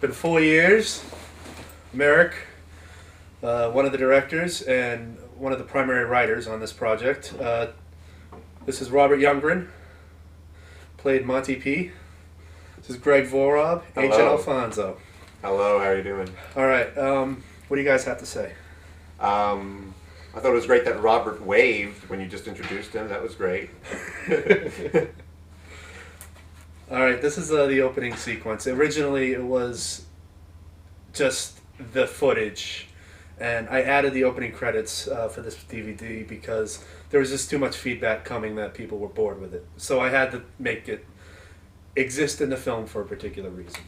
been 4 years. I'm Eric, one of the directors and one of the primary writers on this project. This is Robert Youngren, played Monty P. This is Greg Vorob, Agent Alfonso. Hello, how are you doing? All right, what do you guys have to say? I thought it was great that Robert waved when you just introduced him. That was great. All right, this is the opening sequence. Originally, it was just the footage, and I added the opening credits for this DVD because there was just too much feedback coming that people were bored with it. So I had to make it exist in the film for a particular reason.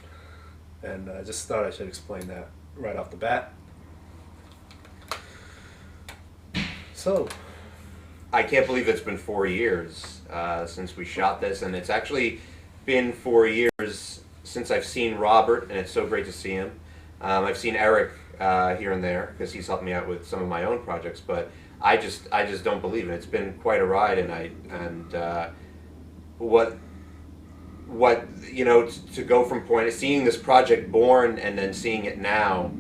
And I just thought I should explain that right off the bat. So, I can't believe it's been 4 years since we shot this, and it's actually been 4 years since I've seen Robert, and it's so great to see him. I've seen Eric here and there because he's helped me out with some of my own projects, but I just don't believe it. It's been quite a ride, and what you know, to go from point seeing this project born and then seeing it now,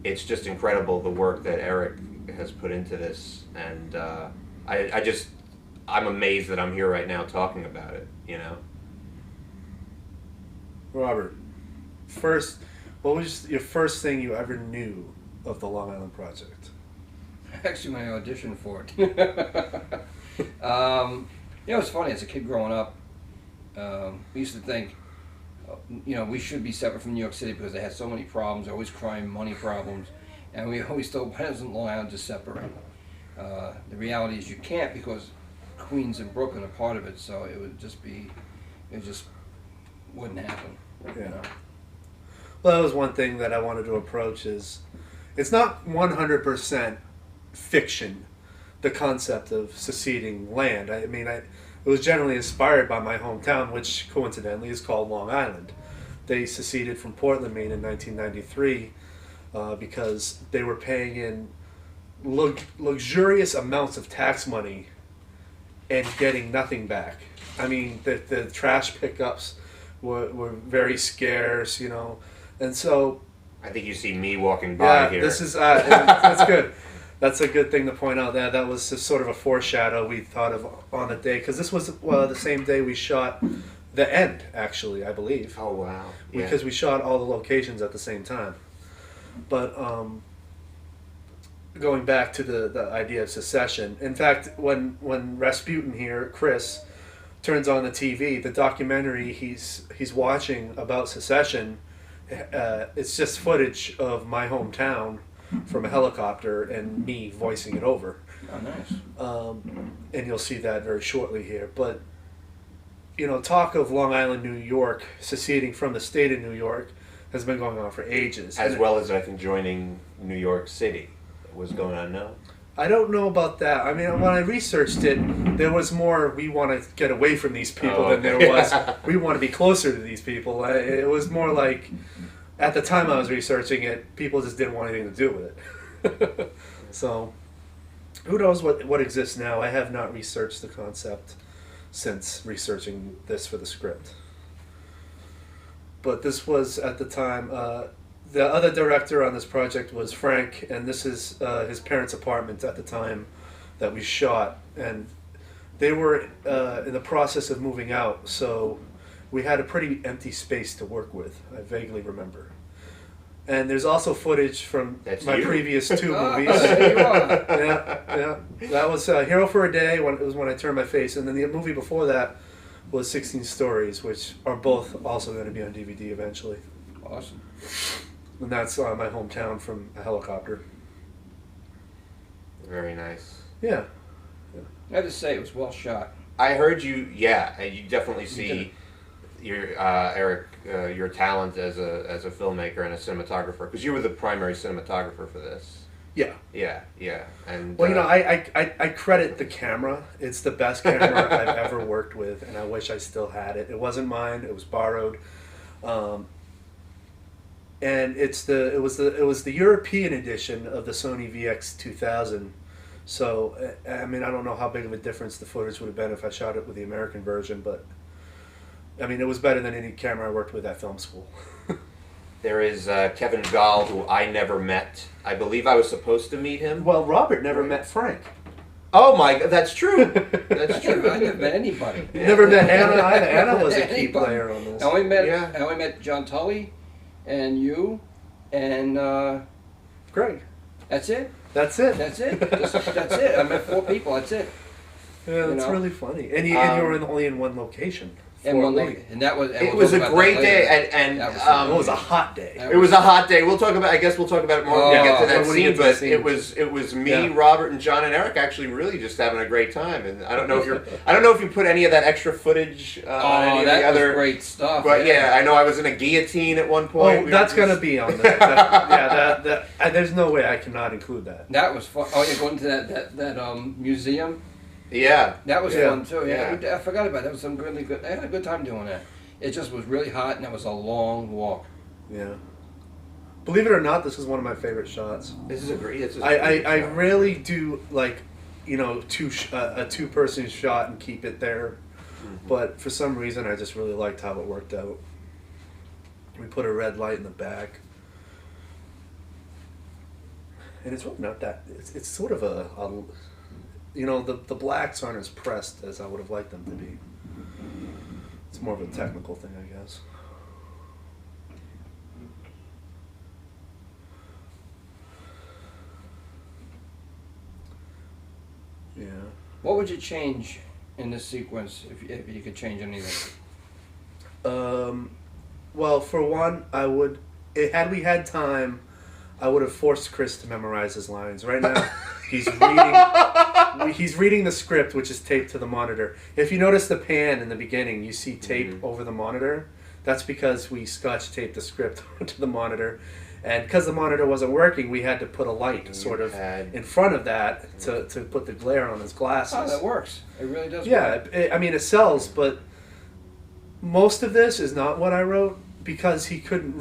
it's just incredible the work that Eric has put into this, and I'm amazed that I'm here right now talking about it, you know. Robert, first, what was your first thing you ever knew of the Long Island Project? Actually, when I auditioned for it. It was funny, as a kid growing up, we used to think, you know, we should be separate from New York City because they had so many problems, always crime, money problems, and we always thought, why doesn't Long Island just separate? The reality is you can't, because Queens and Brooklyn are part of it, so it just wouldn't happen. Yeah. You know? Well, that was one thing that I wanted to approach is, it's not 100% fiction, the concept of seceding land. I mean, it was generally inspired by my hometown, which coincidentally is called Long Island. They seceded from Portland, Maine in 1993 because they were paying in luxurious amounts of tax money and getting nothing back. I mean, the trash pickups were very scarce, you know, and so... I think you see me walking by here. This is that's good. That's a good thing to point out. That was just sort of a foreshadow we thought of on the day, because this was the same day we shot the end, actually, I believe. Oh wow! Yeah. Because we shot all the locations at the same time. But going back to the idea of secession, in fact, when Rasputin here, Chris, turns on the TV, the documentary he's watching about secession, it's just footage of my hometown from a helicopter and me voicing it over. Oh, nice. And you'll see that very shortly here. But, you know, talk of Long Island, New York, seceding from the state of New York has been going on for ages. As well as, I think, joining New York City was going on now. I don't know about that. I mean, when I researched it, there was more, we want to get away from these people than there was, we want to be closer to these people. It was more like, at the time I was researching it, people just didn't want anything to do with it. So, who knows what exists now? I have not researched the concept since researching this for the script. But this was, at the time, the other director on this project was Frank, and this is his parents' apartment at the time that we shot. And they were in the process of moving out, so we had a pretty empty space to work with, I vaguely remember. And there's also footage from my previous two movies. There you are. Yeah. That was Hero for a Day, it was when I turned my face, and then the movie before that was 16 Stories, which are both also going to be on DVD eventually. Awesome. And that's my hometown from a helicopter. Very nice. Yeah. I have to say, it was well shot. I heard you. Yeah, and you definitely see your Eric, your talent as a filmmaker and a cinematographer, because you were the primary cinematographer for this. Yeah. Yeah. And well, you know, I credit the camera. It's the best camera I've ever worked with, and I wish I still had it. It wasn't mine. It was borrowed. And it was the European edition of the Sony VX2000. So, I mean, I don't know how big of a difference the footage would have been if I shot it with the American version, but I mean, it was better than any camera I worked with at film school. There is Kevin Gall, who I never met. I believe I was supposed to meet him. Well, Robert never met Frank. Oh my God, that's true. That's true. I never met anybody. You never met Anna either. Anna was a key player on this. I only met John Tully, and you, and Greg. that's it. That's it. That's it. That's it. I met 4 people. That's it. Yeah, that's really funny. And you were only in one location. And that was. It was a great day, and it was a hot day. It was a hot day. We'll talk about. I guess we'll talk about it more when we get to that scene. But scene. it was me, Robert, and John and Eric actually really just having a great time. And I don't know if you put any of that extra footage. Any of the other was great stuff. But I know I was in a guillotine at one point. Oh, that's gonna be on there. There's no way I cannot include that. That was fun. Oh, you're going to that museum. Yeah, that was fun too. Yeah. I forgot about that. It was some really good. I had a good time doing that. It just was really hot, and it was a long walk. Yeah. Believe it or not, this is one of my favorite shots. This is a great. I really do like, a 2-person shot and keep it there, but for some reason I just really liked how it worked out. We put a red light in the back, and it's really not that. It's sort of the blacks aren't as pressed as I would have liked them to be. It's more of a technical thing, I guess. Yeah. What would you change in this sequence if you could change anything? Well, for one, had we had time, I would have forced Chris to memorize his lines. Right now, he's reading the script, which is taped to the monitor. If you notice the pan in the beginning, you see tape over the monitor. That's because we scotch taped the script onto the monitor. And because the monitor wasn't working, we had to put a light in front of that to put the glare on his glasses. Oh, that works. It really does work. Yeah, it sells, but most of this is not what I wrote because he couldn't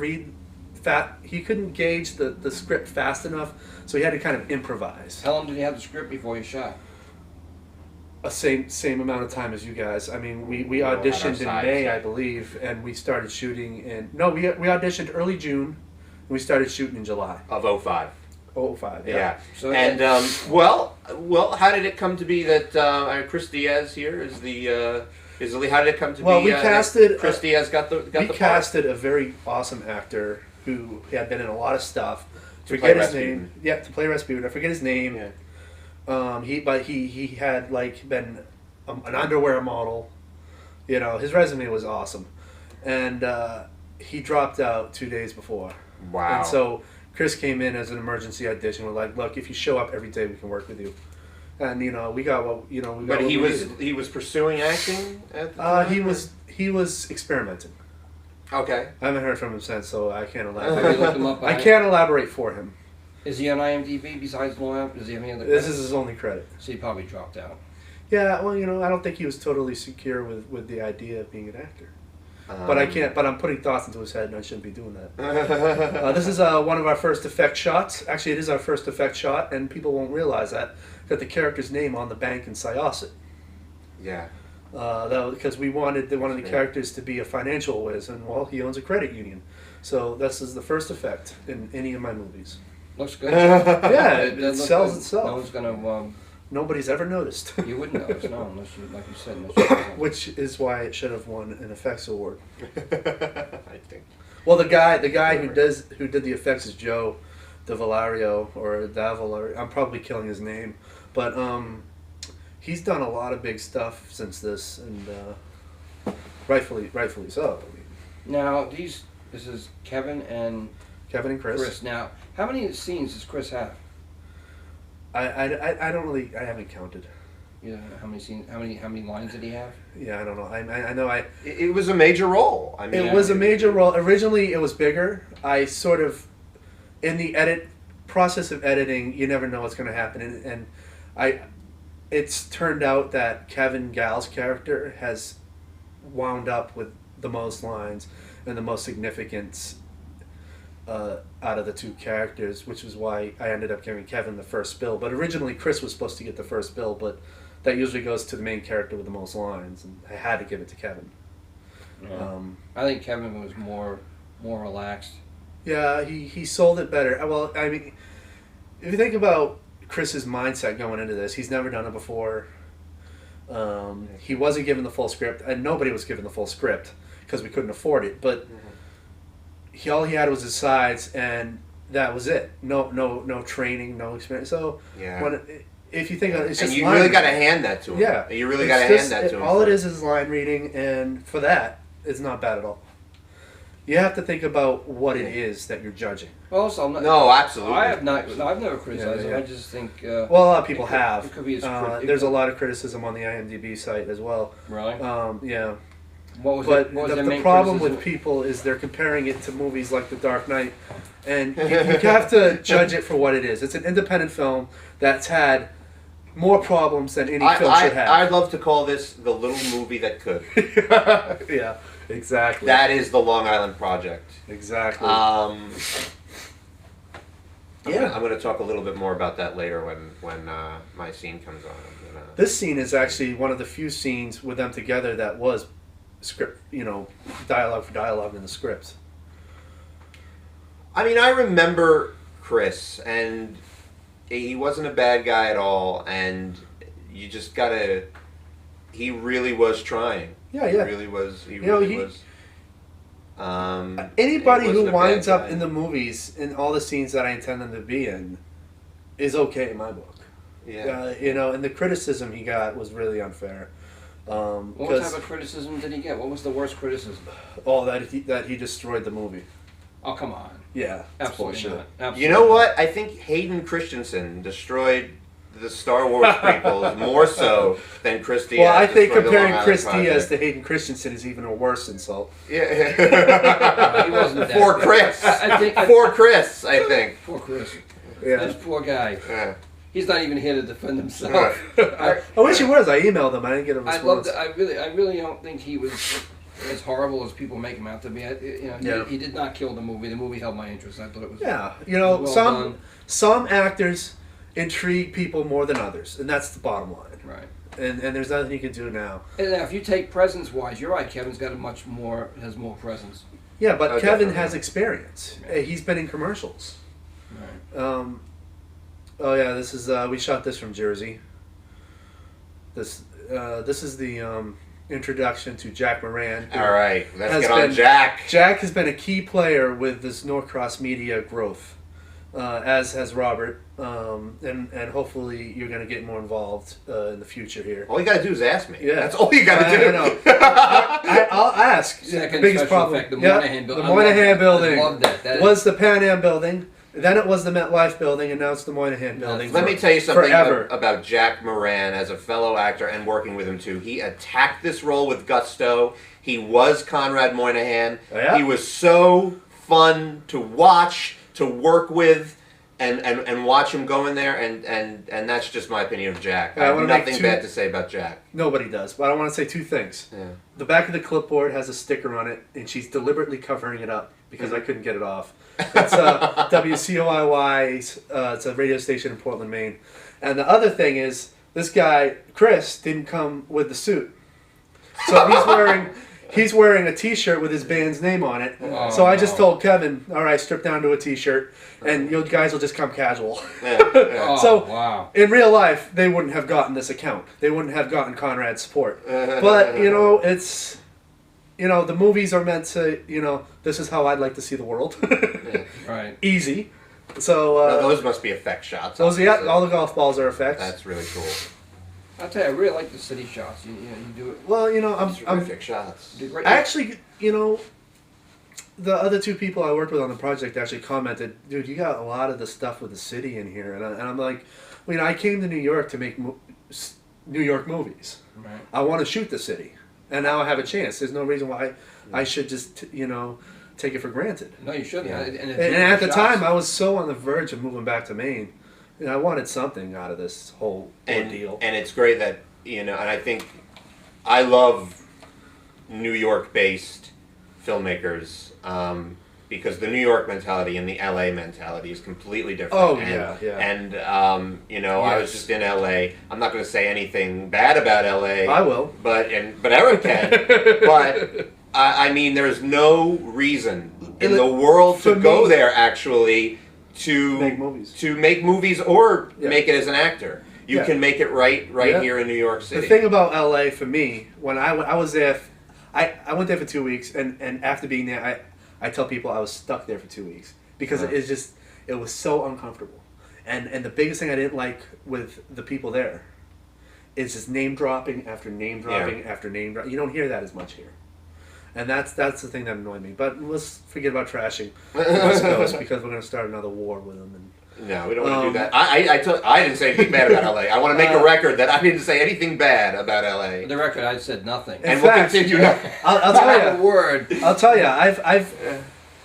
he couldn't gauge the script fast enough, so he had to kind of improvise. How long did you have the script before you shot? Same amount of time as you guys. I mean, we auditioned in May, I believe, and we started shooting we auditioned early June, and we started shooting in July. Of 05. 05, yeah. So, and, well, how did it come to be that Chris Diaz here is the lead? How did it come to be? Well, we casted... Chris Diaz got the part? We casted a very awesome actor who had been in a lot of stuff. Forget his name. Yeah, to play Rasputin. I forget his name. Yeah. He had been an underwear model. His resume was awesome, and he dropped out 2 days before. Wow. And so Chris came in as an emergency audition. We're like, look, if you show up every day, we can work with you. And we got what we got. But he was pursuing acting at the time? He was experimenting. Okay. I haven't heard from him since, so I can't Have elaborate. you looked him up? I can't elaborate for him. Is he on IMDb besides Long Island? Does he have any other credits? This is his only credit. So he probably dropped out. Yeah, well, I don't think he was totally secure with the idea of being an actor. But I can't. But I'm putting thoughts into his head, and I shouldn't be doing that. This is one of our first effect shots. Actually, it is our first effect shot, and people won't realize that. Got the character's name on the bank in Syosset. Yeah. Because we wanted one of the characters to be a financial whiz, and he owns a credit union. So this is the first effect in any of my movies. Looks good. Yeah, it sells good. itself. No one's gonna. Nobody's ever noticed. You wouldn't notice, no, unless you, like you said. Which is why it should have won an effects award. I think. Well, the guy who did the effects is Joe DeValario or Davalario. I'm probably killing his name, but he's done a lot of big stuff since this, and rightfully so. Now this is Kevin and Chris. Now, how many scenes does Chris have? I don't really. I haven't counted. Yeah, how many scenes? How many lines did he have? Yeah, I don't know. I know. It was a major role. I mean, it was a major role. Originally, it was bigger. I sort of, in the process of editing, you never know what's going to happen, and it's turned out that Kevin Gall's character has wound up with the most lines and the most significance out of the two characters, which is why I ended up giving Kevin the first bill. But originally Chris was supposed to get the first bill, but that usually goes to the main character with the most lines, and I had to give it to Kevin. Yeah. I think Kevin was more relaxed Yeah, he sold it better. Well, I mean, if you think about Chris's mindset going into this, he's never done it before. He wasn't given the full script, and nobody was given the full script because we couldn't afford it. But all he had was his sides, and that was it. No training, no experience. So if you think it's just and you really got to hand that to him. Yeah, you really got to hand that to him. All it is line reading, and for that, it's not bad at all. You have to think about what it is that you're judging. Also, I'm not, no, absolutely. I have not. No, I've never criticized him. I just think. Well, a lot of people have. It could be there's a lot of criticism on the IMDb site as well. Really? Yeah. What was the problem with people is they're comparing it to movies like The Dark Knight, and you have to judge it for what it is. It's an independent film that's had more problems than any film should have. I'd love to call this the little movie that could. Yeah. Exactly. That is the Long Island Project. Exactly. I'm going to talk a little bit more about that later when my scene comes on. This scene is actually one of the few scenes with them together that was script, dialogue for dialogue in the script. I mean, I remember Chris, and he wasn't a bad guy at all, and you just gotta. He really was trying. Yeah. He really was. He really was. Anybody who winds up in the movies, in all the scenes that I intend them to be in, is okay in my book. Yeah. And the criticism he got was really unfair. What type of criticism did he get? What was the worst criticism? Oh, that he destroyed the movie. Oh, come on. Yeah, absolutely not. Absolutely. You know what? I think Hayden Christensen destroyed the Star Wars prequels more so than Chris Diaz. Well, I think comparing Chris Diaz to Hayden Christensen is even a worse insult. Yeah. He wasn't that For Chris. For Chris, I think. Poor Chris. Yeah. This poor guy. Yeah. He's not even here to defend himself. I wish he was. I emailed him. I didn't get a response. I really don't think he was as horrible as people make him out to be. He did not kill the movie. The movie held my interest. I thought it was. Yeah, well some actors intrigue people more than others, and that's the bottom line. Right. And there's nothing you can do now. And now, if you take presence-wise, you're right. Kevin's got has more presence. Yeah, but Kevin definitely. has experience. He's been in commercials. Right. Oh yeah, this is we shot this from Jersey. This is the introduction to Jack Moran. All right, let's get on Jack. Jack has been a key player with this Norcross Media growth, as has Robert, and hopefully you're going to get more involved in the future here. All you got to do is ask me. Yeah, that's all you got to do. I know. I'll ask. Second the biggest special problem. effect, the Moynihan building. The Moynihan building. I love that. Was the Pan Am building. Then it was the MetLife building, and now it's the Moynihan building. Let me tell you something forever. About Jack Moran as a fellow actor and working with him too. He attacked this role with gusto. He was Conrad Moynihan. Yeah. He was so fun to watch, to work with, and watch him go in there. And that's just my opinion of Jack. I have nothing bad to say about Jack. Nobody does, but I want to say two things. Yeah. The back of the clipboard has a sticker on it, and she's deliberately covering it up because I couldn't get it off. It's WCOIY. It's a radio station in Portland, Maine. And the other thing is, this guy Chris didn't come with the suit, so he's wearing a T-shirt with his band's name on it. Oh, so I just told Kevin, all right, strip down to a T-shirt, and you guys will just come casual. Oh, So wow. in real life, they wouldn't have gotten this account. They wouldn't have gotten Conrad's support. But it's. The movies are meant to, this is how I'd like to see the world. Yeah. Right. Easy. So those must be effect shots. All the golf balls are effects. That's really cool. I'll tell you, I really like the city shots. You do it. Well, I'm Terrific shots. actually, the other two people I worked with on the project actually commented, dude, you got a lot of the stuff with the city in here, and I'm like, I came to New York to make New York movies. Right. I want to shoot the city. And now I have a chance. There's no reason why I should just, take it for granted. No, you shouldn't. Yeah. And at the time, I was so on the verge of moving back to Maine. I wanted something out of this whole ordeal. And it's great that, and I think I love New York-based filmmakers because the New York mentality and the LA mentality is completely different. Oh, and, yeah. And, I was just in LA. I'm not going to say anything bad about LA. I will. But Eric can. But, there's no reason in the world to for go me- there actually to Make movies. or Yeah. make it as an actor. You Yeah. can make it right Yeah. here in New York City. The thing about LA for me, when I was there, I went there for 2 weeks, and after being there, I tell people I was stuck there for 2 weeks because it was so uncomfortable, and the biggest thing I didn't like with the people there is just name dropping after name dropping after name dropping. You don't hear that as much here. And that's the thing that annoyed me. But let's forget about trashing the West Coast because we're going to start another war with them. And no, we don't want to do that. I didn't say anything bad about LA. I want to make a record that I didn't say anything bad about LA. For the record, I said nothing. And we'll continue. I'll tell Not a you. word. I'll tell you.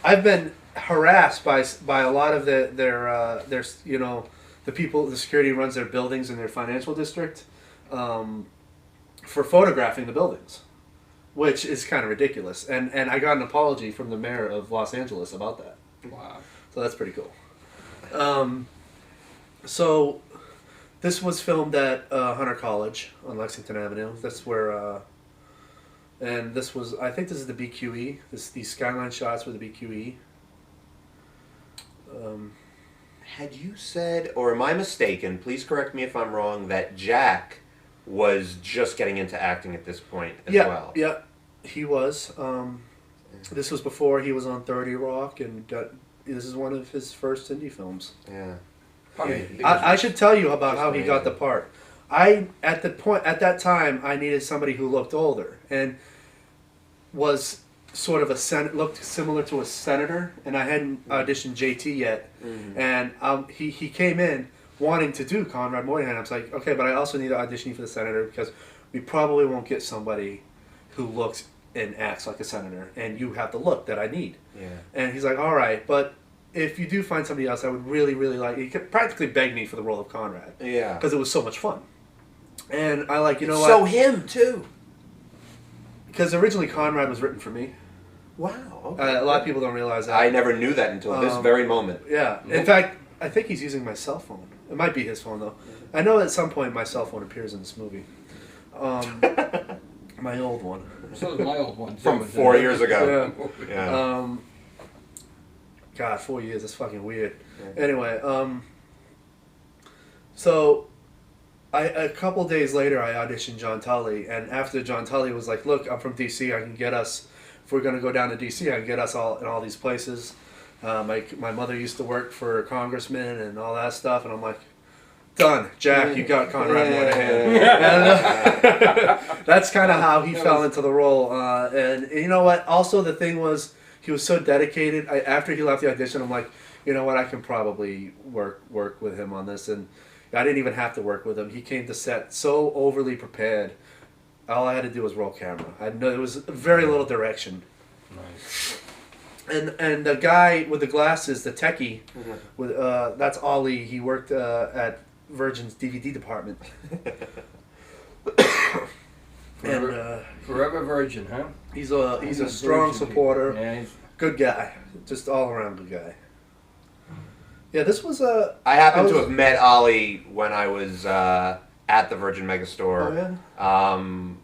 I've been harassed by a lot of their you know, the people, the security who runs their buildings in their financial district, for photographing the buildings, which is kind of ridiculous. And I got an apology from the mayor of Los Angeles about that. Wow. So that's pretty cool. So this was filmed at Hunter College on Lexington Avenue. That's where, and this was, I think this is the BQE. These skyline shots were the BQE. Had you said, or am I mistaken, please correct me if I'm wrong, that Jack was just getting into acting at this point as well? Yeah, he was. This was before he was on 30 Rock, and this is one of his first indie films. Yeah. I should tell you about how he got the part. At that time, I needed somebody who looked older and was sort of looked similar to a senator, and I hadn't auditioned JT yet, and he came in wanting to do Conrad Moynihan. I was like, okay, but I also need to audition you for the senator because we probably won't get somebody who looks and acts like a senator, and you have the look that I need. Yeah. And he's like, all right, but if you do find somebody else, I would really, really like. He could practically beg me for the role of Conrad. Yeah. Because it was so much fun. And I like, you know what? So him too. Because originally Conrad was written for me. Wow. Okay. A lot of people don't realize that. I never knew that until this very moment. Yeah. In fact, I think he's using my cell phone. It might be his phone though. I know at some point my cell phone appears in this movie. My old one. So did my old one. From 4 years ago. Yeah. God, 4 years. That's fucking weird. Yeah. Anyway, so a couple days later, I auditioned John Tully, and after John Tully was like, "Look, I'm from DC. I can get us. If we're gonna go down to DC, I can get us all in all these places." My mother used to work for a congressman and all that stuff, and I'm like, "Done, Jack. You got Conrad Moynihan." And that's kind of how he fell into the role. And you know what? Also, the thing was, he was so dedicated. After he left the audition, I'm like, you know what? I can probably work with him on this, and I didn't even have to work with him. He came to set so overly prepared. All I had to do was roll camera. There was very little direction. Nice. And the guy with the glasses, the techie, with that's Ollie. He worked at Virgin's DVD department. Forever Virgin, huh? He's a strong supporter. Yeah, good guy, just all around good guy. Yeah, this was I happened to have met Ollie when I was at the Virgin Megastore. Oh yeah.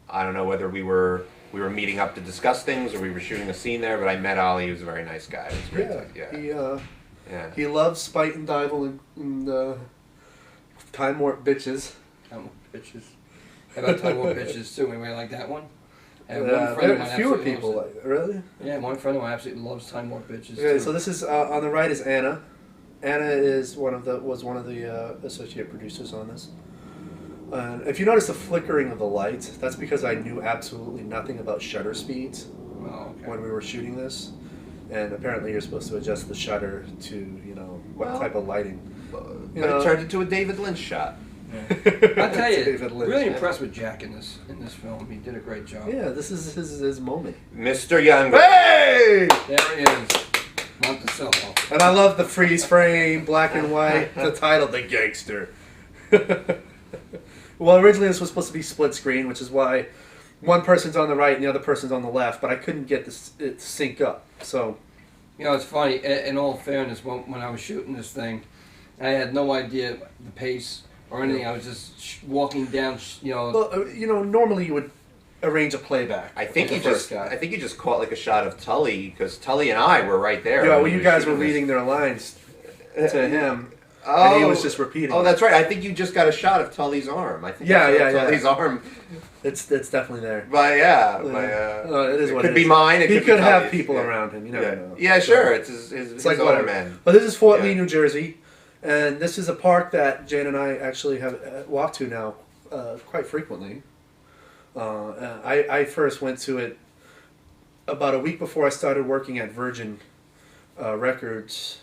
I don't know whether we were meeting up to discuss things or we were shooting a scene there, but I met Ollie. He was a very nice guy. It was great. He loves Spite and Dival and Time Warp bitches. Time Warp bitches. How about Time Warp bitches too? Anybody like that one? Fewer people like that. Really? Yeah, one friend of mine absolutely loves Time Warp bitches. Okay, too. so this is on the right is Anna. Anna is one of the associate producers on this. If you notice the flickering of the lights, that's because I knew absolutely nothing about shutter speeds when we were shooting this. And apparently you're supposed to adjust the shutter to, what type of lighting. It turned into a David Lynch shot. Yeah. I tell you, really impressed with Jack in this film. He did a great job. Yeah, this is his moment. Mr. Youngren. Hey! There he is. Monticello. And I love the freeze frame, black and white, the title, The Gangster. Well, originally this was supposed to be split screen, which is why one person's on the right and the other person's on the left, but I couldn't get it to sync up. So, it's funny. In all fairness, when I was shooting this thing, I had no idea the pace or anything. I was just walking down. Well, normally you would. arrange a playback. I think with you the first guy. I think you just caught like a shot of Tully because Tully and I were right there. Yeah, when well, he you was guys were shooting this. reading their lines to him, Oh, and he was just repeating. Oh, it. that's right. I think you just got a shot of Tully's arm. I think Yeah, I saw yeah. Tully's arm. It's definitely there. But yeah, It is what could it be is. mine. It He could could be have Tully's, people yeah. around him. You never Yeah, know. yeah, So, sure. It's his It's like own whatever. man. But this is Fort Yeah. Lee, New Jersey, and this is a park that Jane and I actually have walked to now quite frequently. I first went to it about a week before I started working at Virgin Records,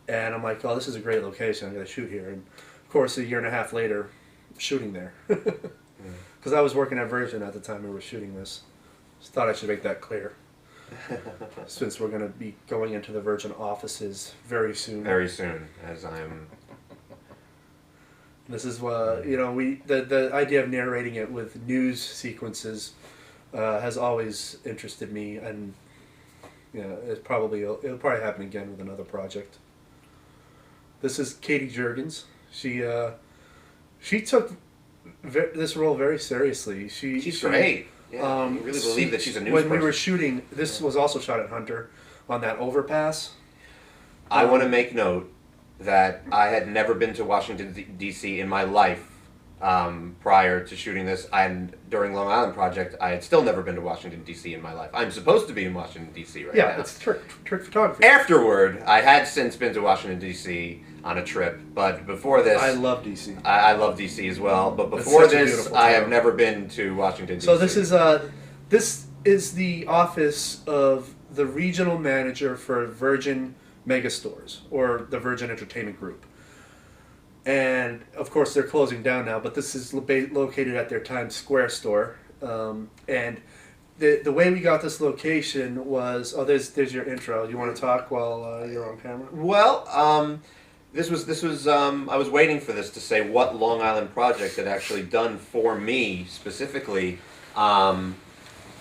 and I'm like, oh, this is a great location. I'm going to shoot here. And of course, a year and a half later, shooting there. Because I was working at Virgin at the time we were shooting this. Just thought I should make that clear. Since we're going to be going into the Virgin offices very soon. Very soon, as I'm. This is the idea of narrating it with news sequences has always interested me, and it'll probably happen again with another project. This is Katie Jurgens. She took this role very seriously. She's great. Yeah, you really believe that she's a news When person. we were shooting, this was also shot at Hunter on that overpass. I want to make note that I had never been to Washington, D.C. in my life prior to shooting this. And during Long Island Project, I had still never been to Washington, D.C. in my life. I'm supposed to be in Washington, D.C. right now. Yeah, it's trick photography. Afterward, I had since been to Washington, D.C. on a trip. But before this... I love DC. I love D.C. as well. But before such a this, beautiful I town. have never been to Washington, D.C. So this is the office of the regional manager for Virgin Megastores, or the Virgin Entertainment Group. And of course they're closing down now, but this is located at their Times Square store. And the way we got this location was, there's your intro. You want to talk while you're on camera? Well, this was I was waiting for this to say what Long Island Project had actually done for me specifically, and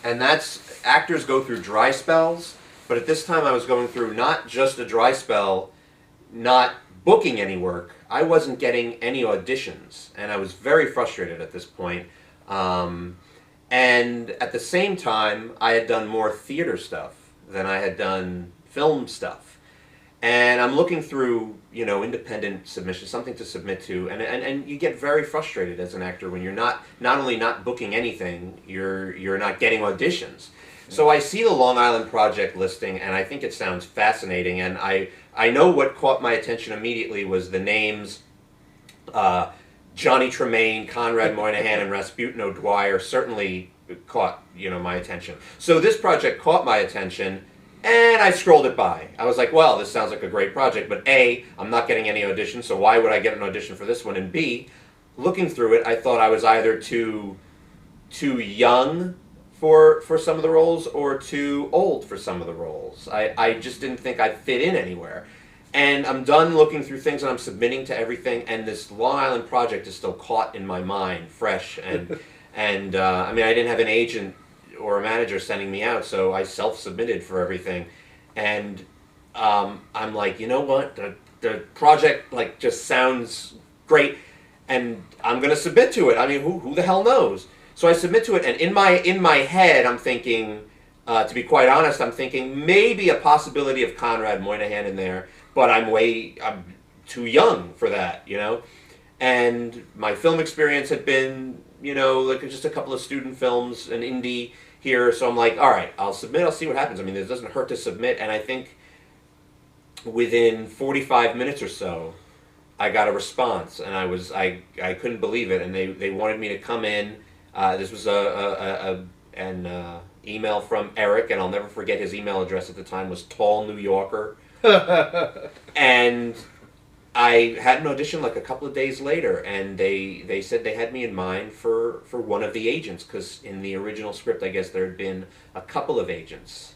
that's actors go through dry spells, but at this time I was going through not just a dry spell, not booking any work. I wasn't getting any auditions, and I was very frustrated at this point. And at the same time, I had done more theater stuff than I had done film stuff. And I'm looking through, independent submissions, something to submit to, and you get very frustrated as an actor when you're not only not booking anything, you're not getting auditions. So I see the Long Island Project listing, and I think it sounds fascinating, and I know what caught my attention immediately was the names Johnny Tremaine, Conrad Moynihan, and Rasputin O'Dwyer certainly caught my attention. So this project caught my attention, and I scrolled it by. I was like, well, this sounds like a great project, but A, I'm not getting any auditions, so why would I get an audition for this one? And B, looking through it, I thought I was either too young for some of the roles or too old for some of the roles. I just didn't think I'd fit in anywhere. And I'm done looking through things and I'm submitting to everything, and this Long Island Project is still caught in my mind, fresh, and I didn't have an agent or a manager sending me out, so I self-submitted for everything. And I'm like, you know what, the project just sounds great, and I'm gonna submit to it. I mean, who the hell knows? So I submit to it, and in my head, I'm thinking, to be quite honest, I'm thinking maybe a possibility of Conrad Moynihan in there, but I'm too young for that, And my film experience had been, just a couple of student films, an indie here, so I'm like, all right, I'll submit, I'll see what happens. I mean, it doesn't hurt to submit, and I think within 45 minutes or so, I got a response, and I couldn't believe it, and they wanted me to come in. This was an email from Eric, and I'll never forget his email address at the time was Tall New Yorker. And I had an audition a couple of days later, and they said they had me in mind for one of the agents, because in the original script, I guess there had been a couple of agents.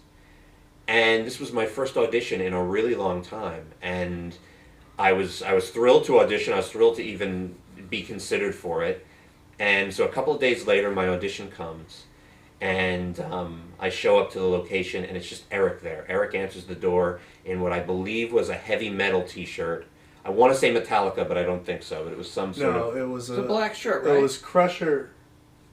And this was my first audition in a really long time, and I was thrilled to audition. I was thrilled to even be considered for it. And so a couple of days later, my audition comes, and I show up to the location, and it's just Eric there. Eric answers the door in what I believe was a heavy metal T-shirt. I want to say Metallica, but I don't think so. But it was some sort of... No, it was It's a black shirt, right? It was Crusher.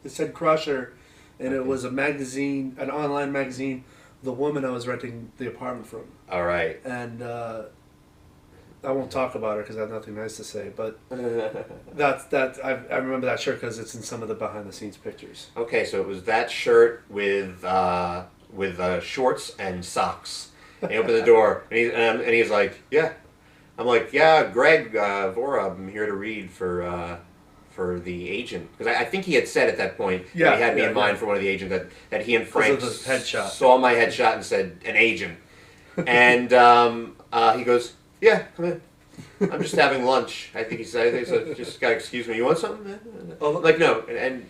It said Crusher, and it was a magazine, an online magazine, the woman I was renting the apartment from. All right. And I won't talk about her because I have nothing nice to say, but I remember that shirt because it's in some of the behind the scenes pictures. Okay, so it was that shirt with shorts and socks. And he opened the door, and he's like, "Yeah." I'm like, "Yeah, Greg Vorob, I'm here to read for the agent," because I think he had said at that point that he had me in mind for one of the agents that he and Frank saw my headshot and said an agent, and he goes, "Yeah, come in. I'm just having lunch." I think he said, "Just gotta excuse me. You want something?" Like no, and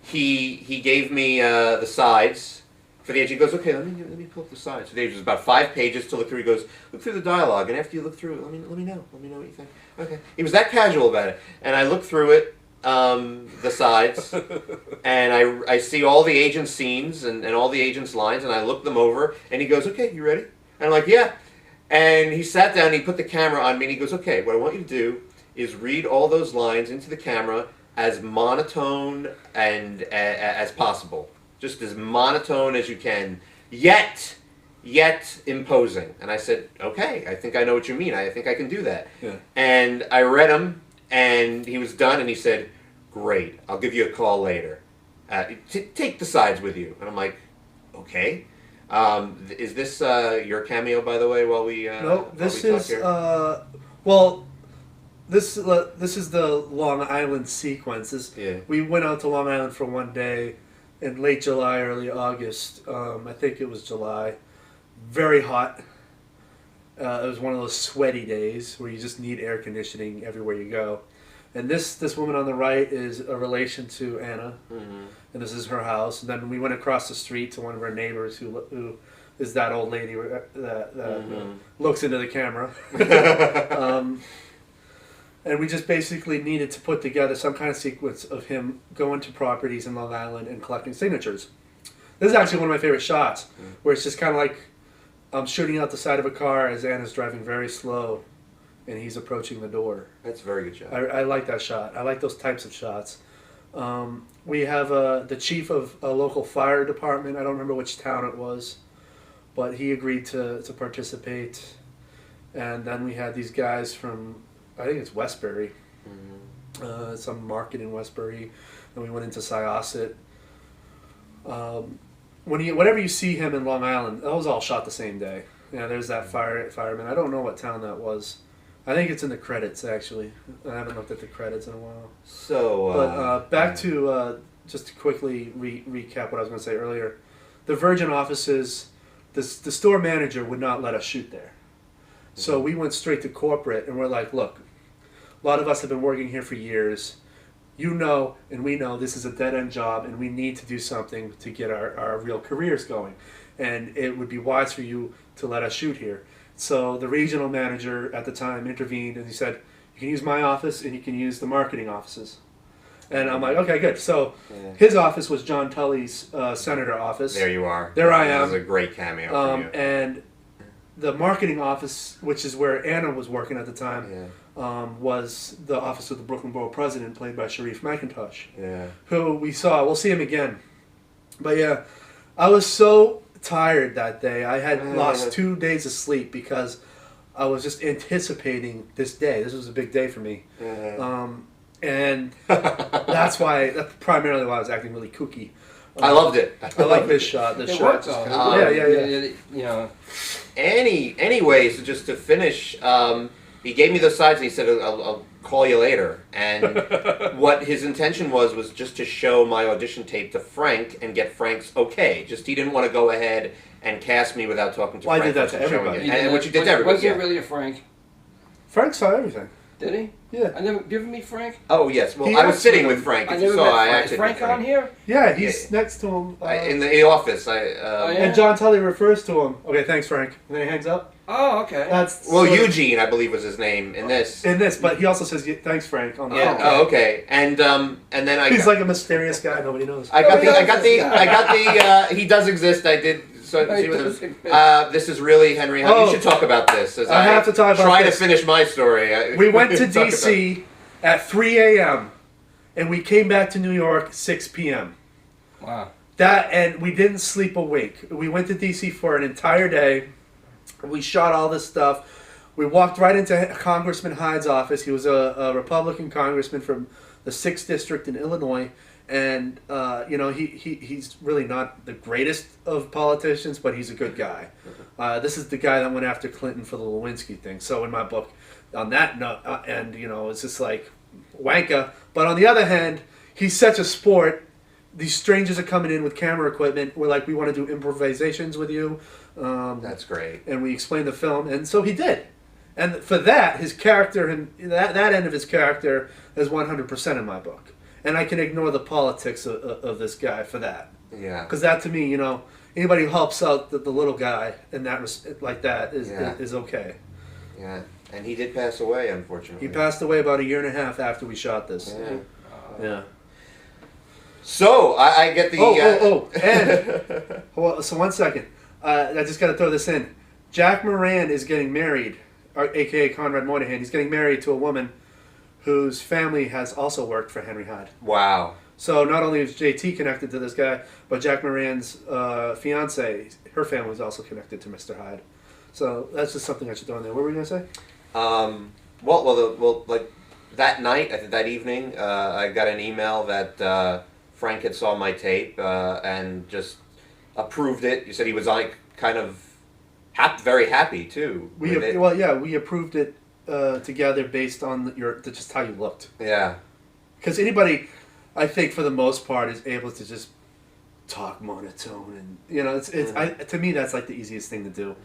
he gave me the sides. For the agent, he goes, "Okay, let me pull up the sides." So the agent was about 5 pages to look through. He goes, "Look through the dialogue, and after you look through it, let me know what you think." Okay. He was that casual about it, and I looked through it, the sides, and I see all the agent's scenes and all the agent's lines, and I look them over, and he goes, "Okay, you ready?" And I'm like, "Yeah." And he sat down, and he put the camera on me, and he goes, "Okay, what I want you to do is read all those lines into the camera as monotone and as possible. Just as monotone as you can, yet imposing." And I said, "Okay, I think I know what you mean. I think I can do that." Yeah. And I read him, and he was done, and he said, "Great, I'll give you a call later. Take the sides with you." And I'm like, "Okay." Is this your cameo, by the way, while we No, this while we is, talk here? this is the Long Island sequence. We went out to Long Island for one day in late July, early August. I think it was July. Very hot. It was one of those sweaty days where you just need air conditioning everywhere you go. And this woman on the right is a relation to Anna, and this is her house. And then we went across the street to one of our neighbors who is that old lady that looks into the camera. And we just basically needed to put together some kind of sequence of him going to properties in Long Island and collecting signatures. This is actually one of my favorite shots, where it's just kind of like I'm shooting out the side of a car as Anna's driving very slow, and he's approaching the door. That's a very good shot. I like that shot. I like those types of shots. We have the chief of a local fire department. I don't remember which town it was, but he agreed to participate. And then we had these guys from, I think it's Westbury, some market in Westbury, and we went into Syosset. Whenever you see him in Long Island, that was all shot the same day. Yeah, there's that fireman. I don't know what town that was. I think it's in the credits, actually. I haven't looked at the credits in a while. So, but back to just to quickly recap what I was going to say earlier. The Virgin offices, the store manager would not let us shoot there. So we went straight to corporate, and we're like, "Look, a lot of us have been working here for years. You know, and we know this is a dead-end job, and we need to do something to get our real careers going. And it would be wise for you to let us shoot here." So the regional manager at the time intervened, and he said, "You can use my office, and you can use the marketing offices." And I'm like, "Okay, good." So his office was John Tully's senator office. There you are. There I am. This is a great cameo for you. And the marketing office, which is where Anna was working at the time, was the office of the Brooklyn Borough president, played by Sharif McIntosh, who we'll see him again. But yeah, I was so tired that day. I had lost 2 days of sleep because I was just anticipating this day. This was a big day for me. And that's primarily why I was acting really kooky. I loved it. I like this shot. This shot. Yeah. You know. Anyways, just to finish, he gave me the sides and he said, I'll call you later. And what his intention was just to show my audition tape to Frank and get Frank's okay. Just he didn't want to go ahead and cast me without talking to Frank. I did that to everybody. And what you did to everybody. Was there really a Frank? Frank saw everything. Did he? Yeah. I never given me Frank. Oh yes. Well, I was sitting with Frank. If you saw, I acted with Frank on here. Yeah, he's next to him in the office. And John Tully refers to him. Okay, thanks, Frank. And then he hangs up. Oh, okay. Eugene, I believe, was his name in this. But he also says thanks, Frank, on the phone. Oh, okay. And then he's like a mysterious guy nobody knows. I got the. He does exist. I did. So this is really Henry. You should talk about this. As I have to talk about try this. to finish my story. We went to D.C. at 3 a.m. and we came back to New York 6 p.m. Wow. That, and we didn't sleep a wink. We went to D.C. for an entire day. We shot all this stuff. We walked right into Congressman Hyde's office. He was a Republican congressman from the 6th District in Illinois. And, he's really not the greatest of politicians, but he's a good guy. This is the guy that went after Clinton for the Lewinsky thing. So in my book, on that note, it's just like wanka. But on the other hand, he's such a sport. These strangers are coming in with camera equipment. We're like, we want to do improvisations with you. That's great. And we explained the film. And so he did. And for that, his character, and that end of his character is 100% in my book. And I can ignore the politics of this guy for that. Yeah. Because that, to me, anybody who helps out the little guy in that like that is okay. Yeah. And he did pass away, unfortunately. He passed away about 1.5 years after we shot this. Yeah. Yeah. So, I get the... And... Well, so 1 second. I just got to throw this in. Jack Moran is getting married, a.k.a. Conrad Moynihan. He's getting married to a woman whose family has also worked for Henry Hyde. Wow. So not only is JT connected to this guy, but Jack Moran's fiance, her family was also connected to Mr. Hyde. So that's just something I should throw in there. What were you going to say? Like that night, that evening, I got an email that Frank had saw my tape and just approved it. You said he was like kind of very happy too. We approved it together based on just how you looked. Yeah. Because anybody, I think for the most part, is able to just talk monotone, and to me that's like the easiest thing to do.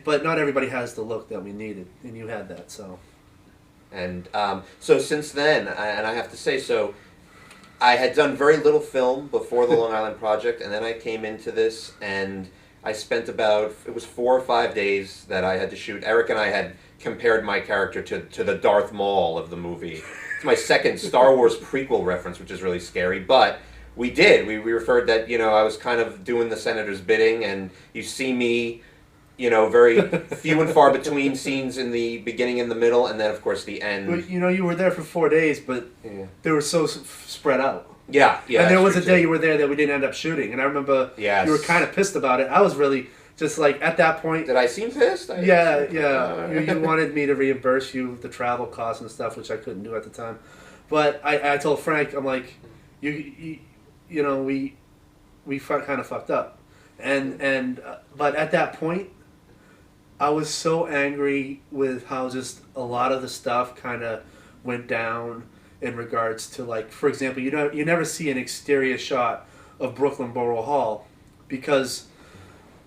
But not everybody has the look that we needed, and you had that. So. And so since then, and I have to say, so I had done very little film before the Long Island Project, and then I came into this, and I spent it was 4 or 5 days that I had to shoot. Eric and I had compared my character to the Darth Maul of the movie. It's my second Star Wars prequel reference, which is really scary, but we did. We referred that, I was kind of doing the Senator's bidding, and you see me, very few and far between scenes in the beginning and the middle, and then, of course, the end. Well, you were there for 4 days, but they were so spread out. Yeah. And there was a day you were there that we didn't end up shooting, and I remember you were kind of pissed about it. I was really just like, at that point... Did I seem pissed? You wanted me to reimburse you the travel costs and stuff, which I couldn't do at the time. But I told Frank, I'm like, we kind of fucked up. But at that point, I was so angry with how just a lot of the stuff kind of went down in regards to, like, for example, you never see an exterior shot of Brooklyn Borough Hall because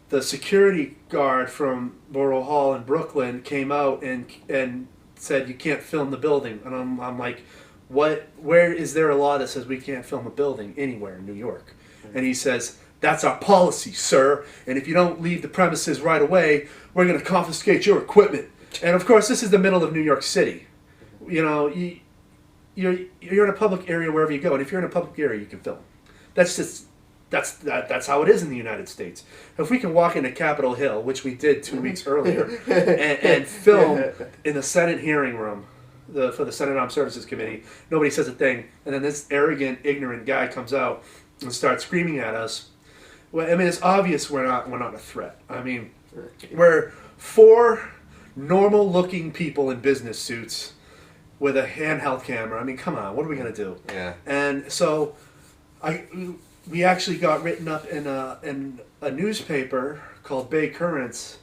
the security guard from Borough Hall in Brooklyn came out and said you can't film the building, and I'm like, what? Where is there a law that says we can't film a building anywhere in New York? And he says, that's our policy, sir, and if you don't leave the premises right away, we're going to confiscate your equipment. And of course, this is the middle of New York City. You're in a public area wherever you go, and if you're in a public area, you can film. That's how it is in the United States. If we can walk into Capitol Hill, which we did 2 weeks earlier, and film in the Senate hearing room for the Senate Armed Services Committee, nobody says a thing, and then this arrogant, ignorant guy comes out and starts screaming at us. Well, I mean, it's obvious we're not a threat. I mean, we're 4 normal-looking people in business suits with a handheld camera. I mean, come on, what are we gonna do? Yeah. And so, we actually got written up in a newspaper called Bay Currents,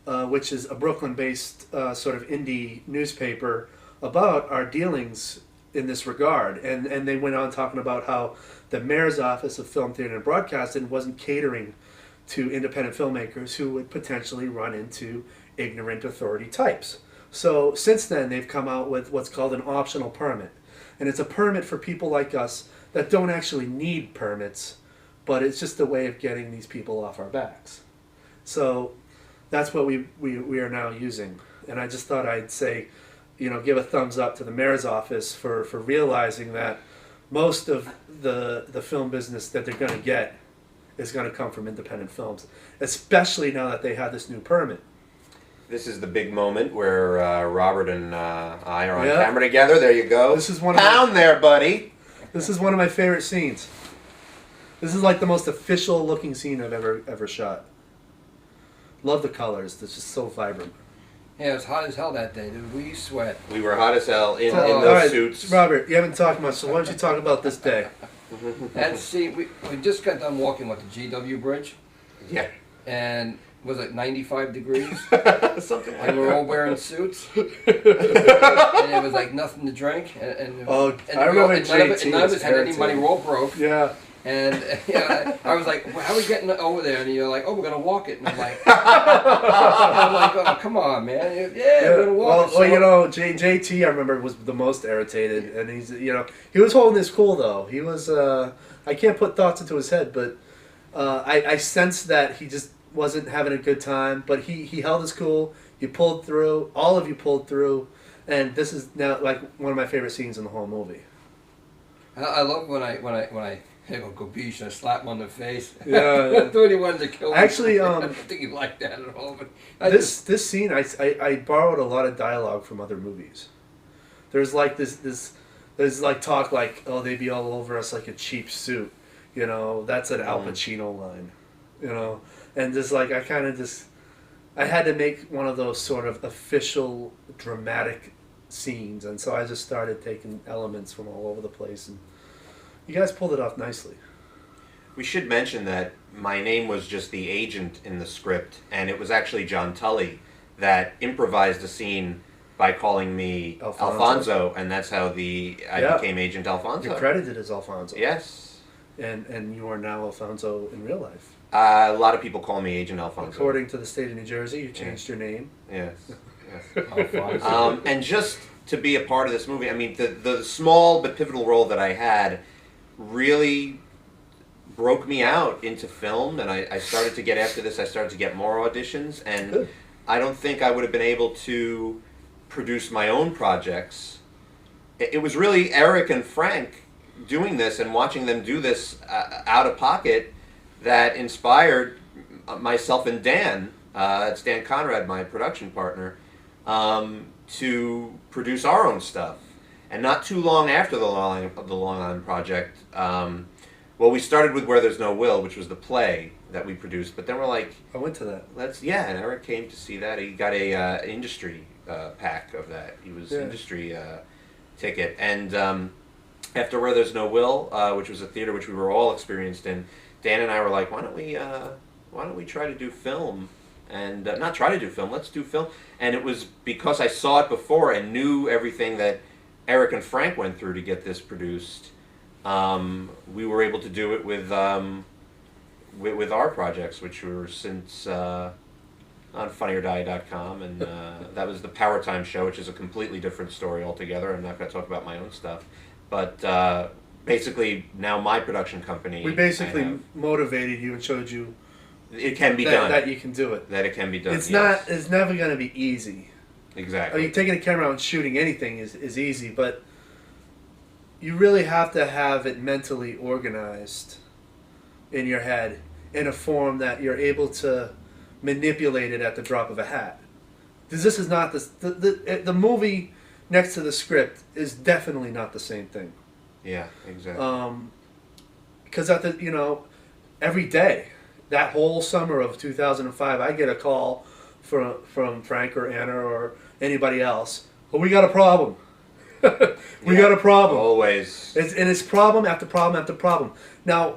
which is a Brooklyn-based sort of indie newspaper about our dealings in this regard. And they went on talking about how the mayor's office of film, theater, and broadcasting wasn't catering to independent filmmakers who would potentially run into ignorant authority types. So since then, they've come out with what's called an optional permit. And it's a permit for people like us that don't actually need permits, but it's just a way of getting these people off our backs. So that's what we are now using. And I just thought I'd say, give a thumbs up to the mayor's office for realizing that most of the film business that they're going to get is going to come from independent films, especially now that they have this new permit. This is the big moment where Robert and I are on camera together. There you go. This is one there, buddy. This is one of my favorite scenes. This is like the most official looking scene I've ever shot. Love the colors. It's just so vibrant. Yeah, it was hot as hell that day, dude. We sweat. We were hot as hell in All those right, suits. Robert, you haven't talked much, so why don't you talk about this day? And see, we just got done walking with the GW Bridge, Yeah. and was it 95 degrees? Something like And we're all wearing suits, and it was like nothing to drink. And I remember and none of JT us was had anybody irritating. rope broke. Yeah. And I was like, well, "How are we getting over there?" And you're like, "Oh, we're gonna walk it." And I'm like, "Oh, come on, man! Yeah, we're gonna walk it." Well, you know, JT, I remember, was the most irritated, and he's, you know, he was holding his cool though. He was, I can't put thoughts into his head, but I sensed that he just wasn't having a good time. But he held his cool. You pulled through. All of you pulled through, and this is now like one of my favorite scenes in the whole movie. I love when I hit Uncle Beach and I slap him on the face. Yeah. I thought he wanted to kill me. Actually, I don't think he liked that at all. But This scene, I borrowed a lot of dialogue from other movies. There's like there's like talk like, oh, they'd be all over us like a cheap suit, you know. That's an Al Pacino line, you know. And just like I had to make one of those sort of official dramatic scenes, and so I just started taking elements from all over the place, and you guys pulled it off nicely. We should mention that my name was just the agent in the script, and it was actually John Tully that improvised a scene by calling me Alfonso, and that's how I became Agent Alfonso. You're credited as Alfonso. Yes. And you are now Alfonso in real life. A lot of people call me Agent Alfonso. According to the state of New Jersey, you changed your name. Yes. Alfonso. And just to be a part of this movie, I mean, the small but pivotal role that I had really broke me out into film, and I started to get, after this, I started to get more auditions, and Good. I don't think I would have been able to produce my own projects. It was really Eric and Frank doing this and watching them do this out of pocket that inspired myself and Dan, it's Dan Conrad, my production partner, to produce our own stuff. And not too long after the Long Island project, well, we started with Where There's No Will, which was the play that we produced, but then we're like, I went to that. and Eric came to see that. He got a industry pack of that. He was industry ticket. And after Where There's No Will, which was a theater which we were all experienced in, Dan and I were like, why don't we try to do film? And not try to do film, let's do film. And it was because I saw it before and knew everything that Eric and Frank went through to get this produced. We were able to do it with our projects, which were since on FunnyOrDie.com, and that was the Power Time show, which is a completely different story altogether. I'm not going to talk about my own stuff, but basically now my production company. We basically motivated you and showed you it can be done. That you can do it. That it can be done. It's not. It's never going to be easy. Exactly. I mean, taking a camera out and shooting anything is easy, but you really have to have it mentally organized in your head in a form that you're able to manipulate it at the drop of a hat. Because this is not the movie next to the script is definitely not the same thing. Yeah, exactly. Because every day, that whole summer of 2005, I get a call from Frank or Anna or anybody else. Well, we got a problem. We got a problem. Always. It's problem after problem after problem. Now,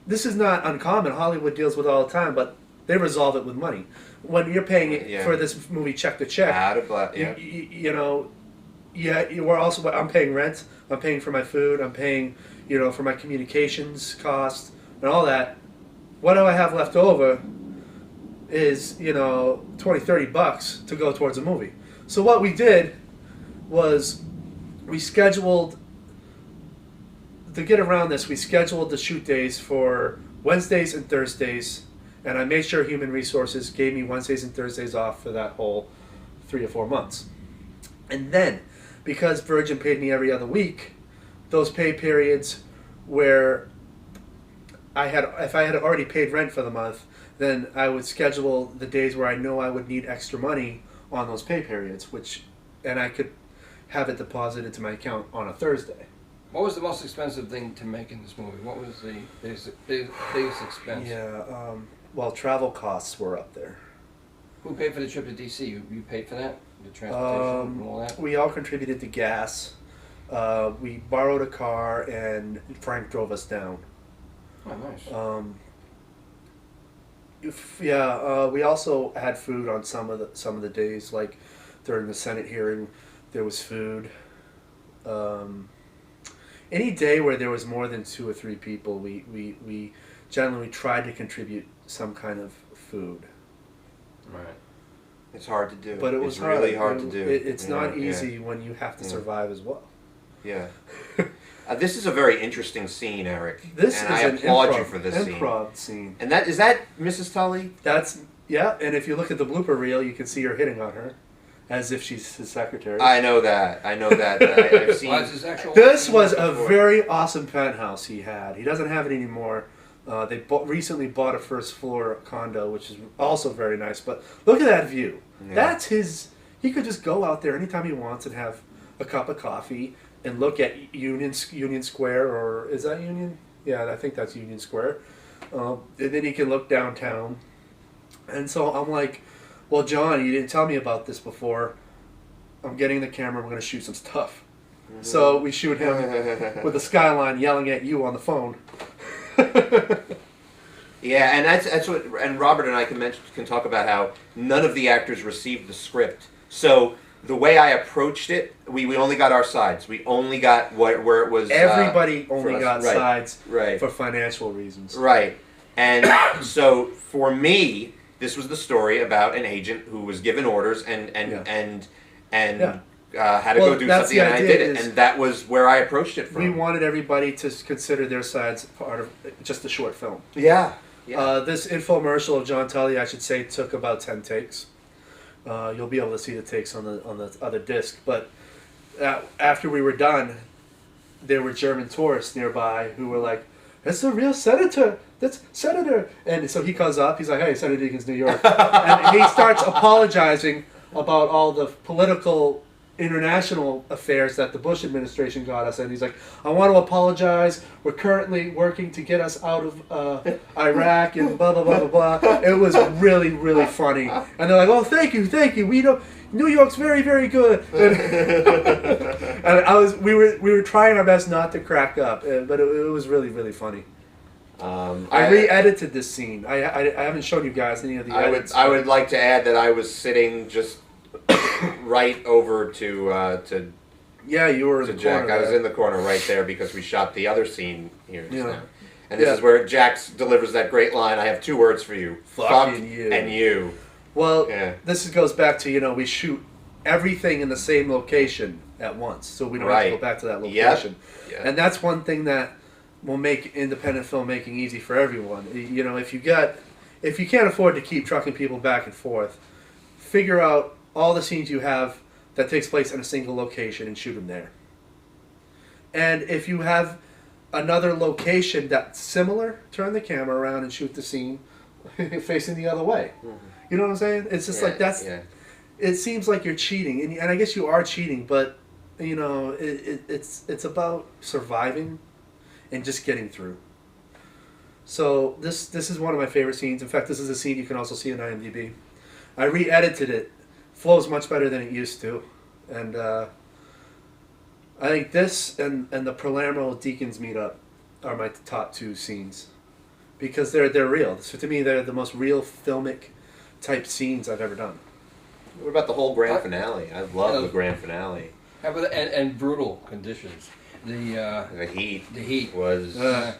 this is not uncommon. Hollywood deals with it all the time, but they resolve it with money. When you're paying it for this movie check to check, we're also. I'm paying rent. I'm paying for my food. I'm paying, for my communications costs and all that. What do I have left over is, $20-$30 to go towards a movie. So what we did was we scheduled, to get around this, we scheduled the shoot days for Wednesdays and Thursdays, and I made sure Human Resources gave me Wednesdays and Thursdays off for that whole 3 or 4 months. And then, because Virgin paid me every other week, those pay periods where if I had already paid rent for the month, then I would schedule the days where I know I would need extra money on those pay periods, and I could have it deposited to my account on a Thursday. What was the most expensive thing to make in this movie? What was the biggest expense? Yeah, well, travel costs were up there. Who paid for the trip to D.C.? You paid for that? The transportation and all that? We all contributed to gas. We borrowed a car, and Frank drove us down. Oh, nice. We also had food on some of the days, like during the Senate hearing, there was food. Any day where there was more than 2 or 3 people, we generally tried to contribute some kind of food. Right. It's hard to do. But it was really hard to do. It's not easy when you have to survive as well. Yeah. This is a very interesting scene, Eric. This and is I an applaud you for this scene. And is that Mrs. Tully? Yeah, and if you look at the blooper reel, you can see her hitting on her, as if she's his secretary. I know that. I've seen. This was a very awesome penthouse he had. He doesn't have it anymore. They recently bought a first floor condo, which is also very nice. But look at that view. Yeah. That's his. He could just go out there anytime he wants and have a cup of coffee and look at Union Square, or is that Union? Yeah, I think that's Union Square. And then he can look downtown. And so I'm like, well, John, you didn't tell me about this before. I'm getting the camera. We're going to shoot some stuff. Mm-hmm. So we shoot him with the skyline yelling at you on the phone. Yeah, and that's what. And Robert and I can talk about how none of the actors received the script. So the way I approached it, we only got our sides. We only got where it was. Everybody only got sides right. for financial reasons. Right, and so for me, this was the story about an agent who was given orders and had to go do something, and I did it, and that was where I approached it from. We wanted everybody to consider their sides part of just a short film. Yeah. This infomercial of John Tully, I should say, took about 10 takes. You'll be able to see the takes on the other disc. But after we were done, there were German tourists nearby who were like, "That's the real senator. That's Senator." And so he comes up. He's like, "Hey, Senator Deakins, New York." And he starts apologizing about all the political international affairs that the Bush administration got us in. He's like, "I want to apologize. We're currently working to get us out of Iraq and blah blah blah blah blah." It was really, really funny. And they're like, "Oh, thank you. We know New York's very, very good." And we were trying our best not to crack up, but it was really, really funny. I re-edited this scene. I haven't shown you guys any of the edits. I would like to add that I was sitting just right over to yeah, you were in the Jack. corner. I was in the corner right there because we shot the other scene here just now. And this Yeah. is where Jack delivers that great line. "I have 2 words for you: fuck you. and you." Well, this goes back to we shoot everything in the same location at once, so we don't have to go back to that location. Yep. And that's one thing that will make independent filmmaking easy for everyone. If you can't afford to keep trucking people back and forth, figure out all the scenes you have that takes place in a single location and shoot them there. And if you have another location that's similar, turn the camera around and shoot the scene facing the other way. Mm-hmm. You know what I'm saying? It's just like that's. Yeah. It seems like you're cheating, and I guess you are cheating, but it's about surviving and just getting through. So this is one of my favorite scenes. In fact, this is a scene you can also see on IMDb. I re-edited it. Flows much better than it used to, and I think this and the Palermo Deakins meetup are my top 2 scenes because they're real. So to me, they're the most real filmic type scenes I've ever done. What about the whole grand finale? I love the grand finale. How about and brutal conditions? The heat was. I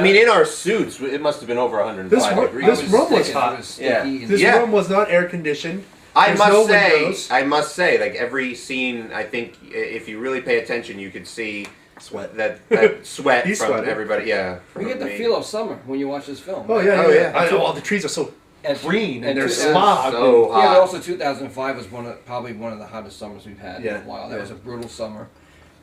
mean, in our suits, it must have been over 105 degrees. This room was hot. This room was not air conditioned. I must say, like every scene, I think if you really pay attention, you could see sweat. That sweat from sweated. everybody. Yeah, you get the feel of summer when you watch this film. Oh yeah. All the trees are so green and they're smog. So hot. Yeah, but also 2005 was probably one of the hottest summers we've had in a while. That was a brutal summer.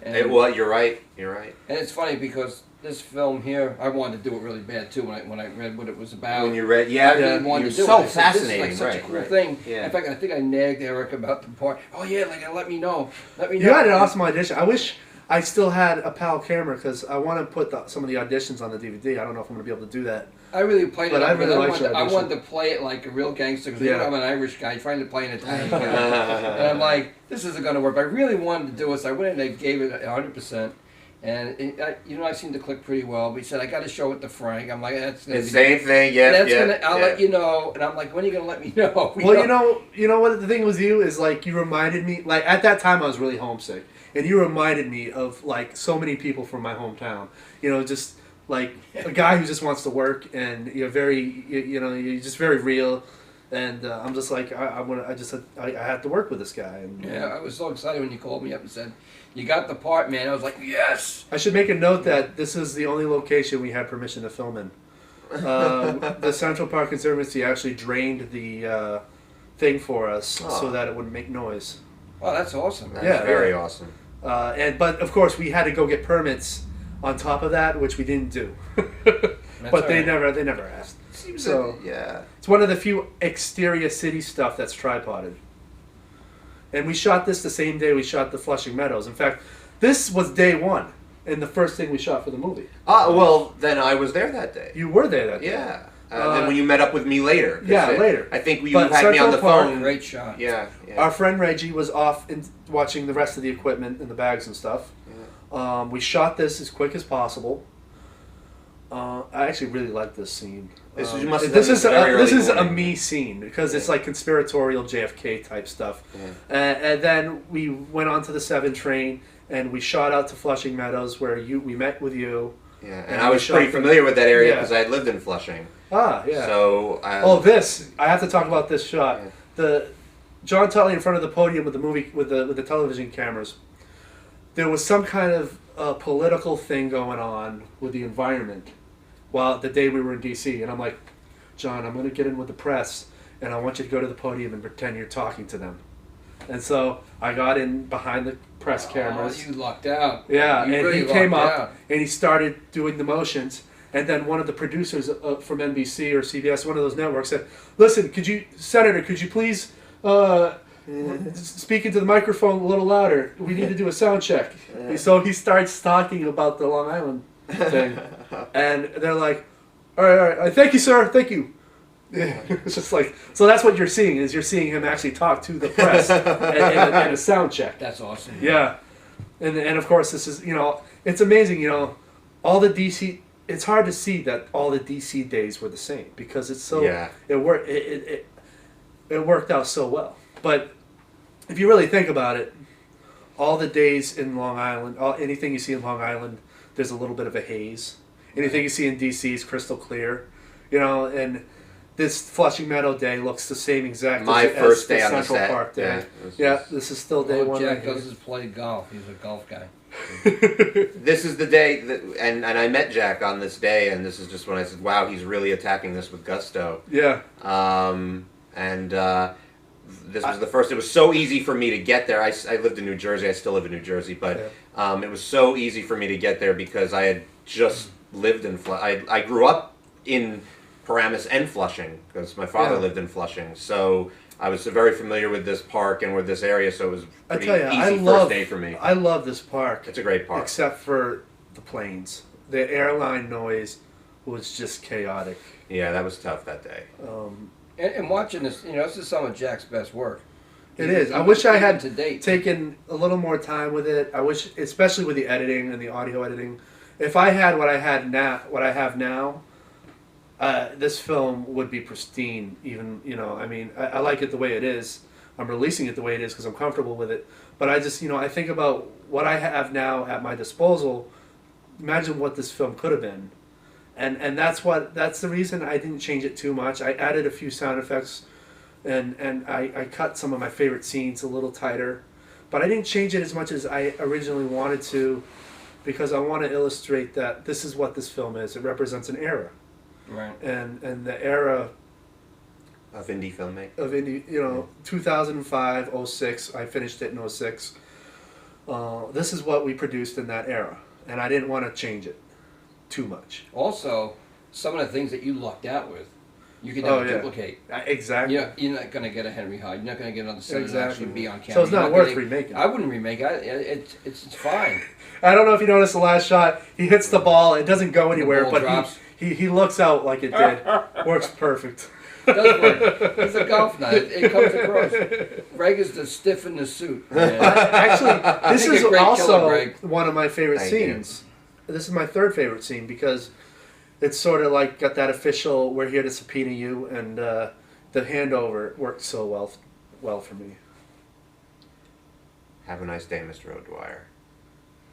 And you're right. And it's funny because this film here, I wanted to do it really bad too when I read what it was about. When you read, I really wanted to do so it. fascinating, this is like such a cool thing. Yeah. In fact, I think I nagged Eric about the part. Oh yeah, let me know. You had an awesome audition. I wish I still had a PAL camera because I want to put some of the auditions on the DVD. I don't know if I'm going to be able to do that. I really played But it. I really liked wanted, your I audition. wanted to play it like a real gangster because Yeah. I'm an Irish guy trying to play in a tank. And I'm like, this isn't going to work. But I really wanted to do it, so I went in and I gave it 100%. And I seemed to click pretty well. But he said, I got to show it to Frank. I'm like, that's going to be... Same thing, yeah. That's yeah, gonna. I'll yeah. let you know. And I'm like, when are you going to let me know? Well, you know what the thing with you is, like, you reminded me, like, at that time I was really homesick. And you reminded me of, like, so many people from my hometown. You know, just, like, a guy who just wants to work, and you're you're just very real. And I'm just like, I had to work with this guy. And, Yeah, I was so excited when you called me up and said, you got the part, man. I was like, yes! I should make a note that this is the only location we had permission to film in. The Central Park Conservancy actually drained the thing for us so that it wouldn't make noise. Wow, that's awesome. That's very awesome. But of course we had to go get permits on top of that, which we didn't do. But they never asked. Seems So yeah. it's one of the few exterior city stuff that's tripoded. And we shot this the same day we shot the Flushing Meadows. In fact, this was day one, and the first thing we shot for the movie. Well, then I was there that day. You were there that day. Yeah. Then when you met up with me later. 'cause Yeah, later. I think you But had me on the Central Park- phone. Great shot. Yeah. Our friend Reggie was off watching the rest of the equipment and the bags and stuff. We shot this as quick as possible. I actually really like this scene. This is- you must have this done is this very this early is a morning. me scene because it's like conspiratorial JFK type stuff. Yeah. And then we went on to the 7 train and we shot out to Flushing Meadows where we met with you. Yeah, And and I we was shot pretty the- familiar with that area Yeah. because I had lived in Flushing. Ah, yeah. So. This I have to talk about this shot. Yeah. The John Tully in front of the podium with the movie with the television cameras. There was some kind of political thing going on with the environment while the day we were in DC, and I'm like, John, I'm going to get in with the press, and I want you to go to the podium and pretend you're talking to them. And so I got in behind the press cameras. Oh, you lucked out. Yeah, You and really he came lucked up out. and he started doing the motions. And then one of the producers from NBC or CBS, one of those networks, said, "Listen, Senator, could you please speak into the microphone a little louder? We need to do a sound check." So he starts talking about the Long Island thing, and they're like, "All right, thank you, sir, thank you." Yeah. It's just like, so that's what you're seeing him actually talk to the press and a sound check. That's awesome. Yeah, and of course this is, it's amazing, all the DC. It's hard to see that all the DC days were the same because it's so it worked out so well. But if you really think about it, all the days in Long Island, anything you see in Long Island, there's a little bit of a haze. Anything you see in DC is crystal clear, and this Flushing Meadow day looks the same exact My as first the day on the Central set. Park day. Yeah, This is still day one. Jack right here. goes to play golf. He's a golf guy. This is the day and I met Jack on this day, and this is just when I said, "Wow, he's really attacking this with gusto." Yeah. This was the first. It was so easy for me to get there. I lived in New Jersey. I still live in New Jersey, but it was so easy for me to get there because I had just lived in I grew up in Paramus and Flushing because my father lived in Flushing. So I was very familiar with this park and with this area. So it was I pretty tell you, easy first day for me. I love this park. It's a great park. Except for the planes. The airline noise was just chaotic. Yeah, that was tough that day. And watching this, this is some of Jack's best work. It is. I wish I had to date. taken a little more time with it. I wish, especially with the editing and the audio editing, if I had what I have now, this film would be pristine. Even I like it the way it is. I'm releasing it the way it is because I'm comfortable with it. But I just I think about what I have now at my disposal. Imagine what this film could have been, and that's the reason I didn't change it too much. I added a few sound effects. And I cut some of my favorite scenes a little tighter. But I didn't change it as much as I originally wanted to because I want to illustrate that this is what this film is. It represents an era. Right. And the era Of indie filmmaking. of indie, 2005, 06, I finished it in 06. This is what we produced in that era. And I didn't want to change it too much. Also, some of the things that you lucked out with. you can never duplicate. Exactly. You're not going to get a Henry Hyde. You're not going to get another scene that actually be on camera. So it's not worth remaking. I wouldn't remake it. It's fine. I don't know if you noticed the last shot. He hits the ball. It doesn't go anywhere, but drops. he looks out like it did. Works perfect. It does work. It's a golf night. It comes across. Greg is the stiff in the suit. Man. Actually, this is also killer, one of my favorite scenes. This is my third favorite scene because it's sort of like got that official, we're here to subpoena you, and the handover worked so well for me. Have a nice day, Mr. O'Dwyer.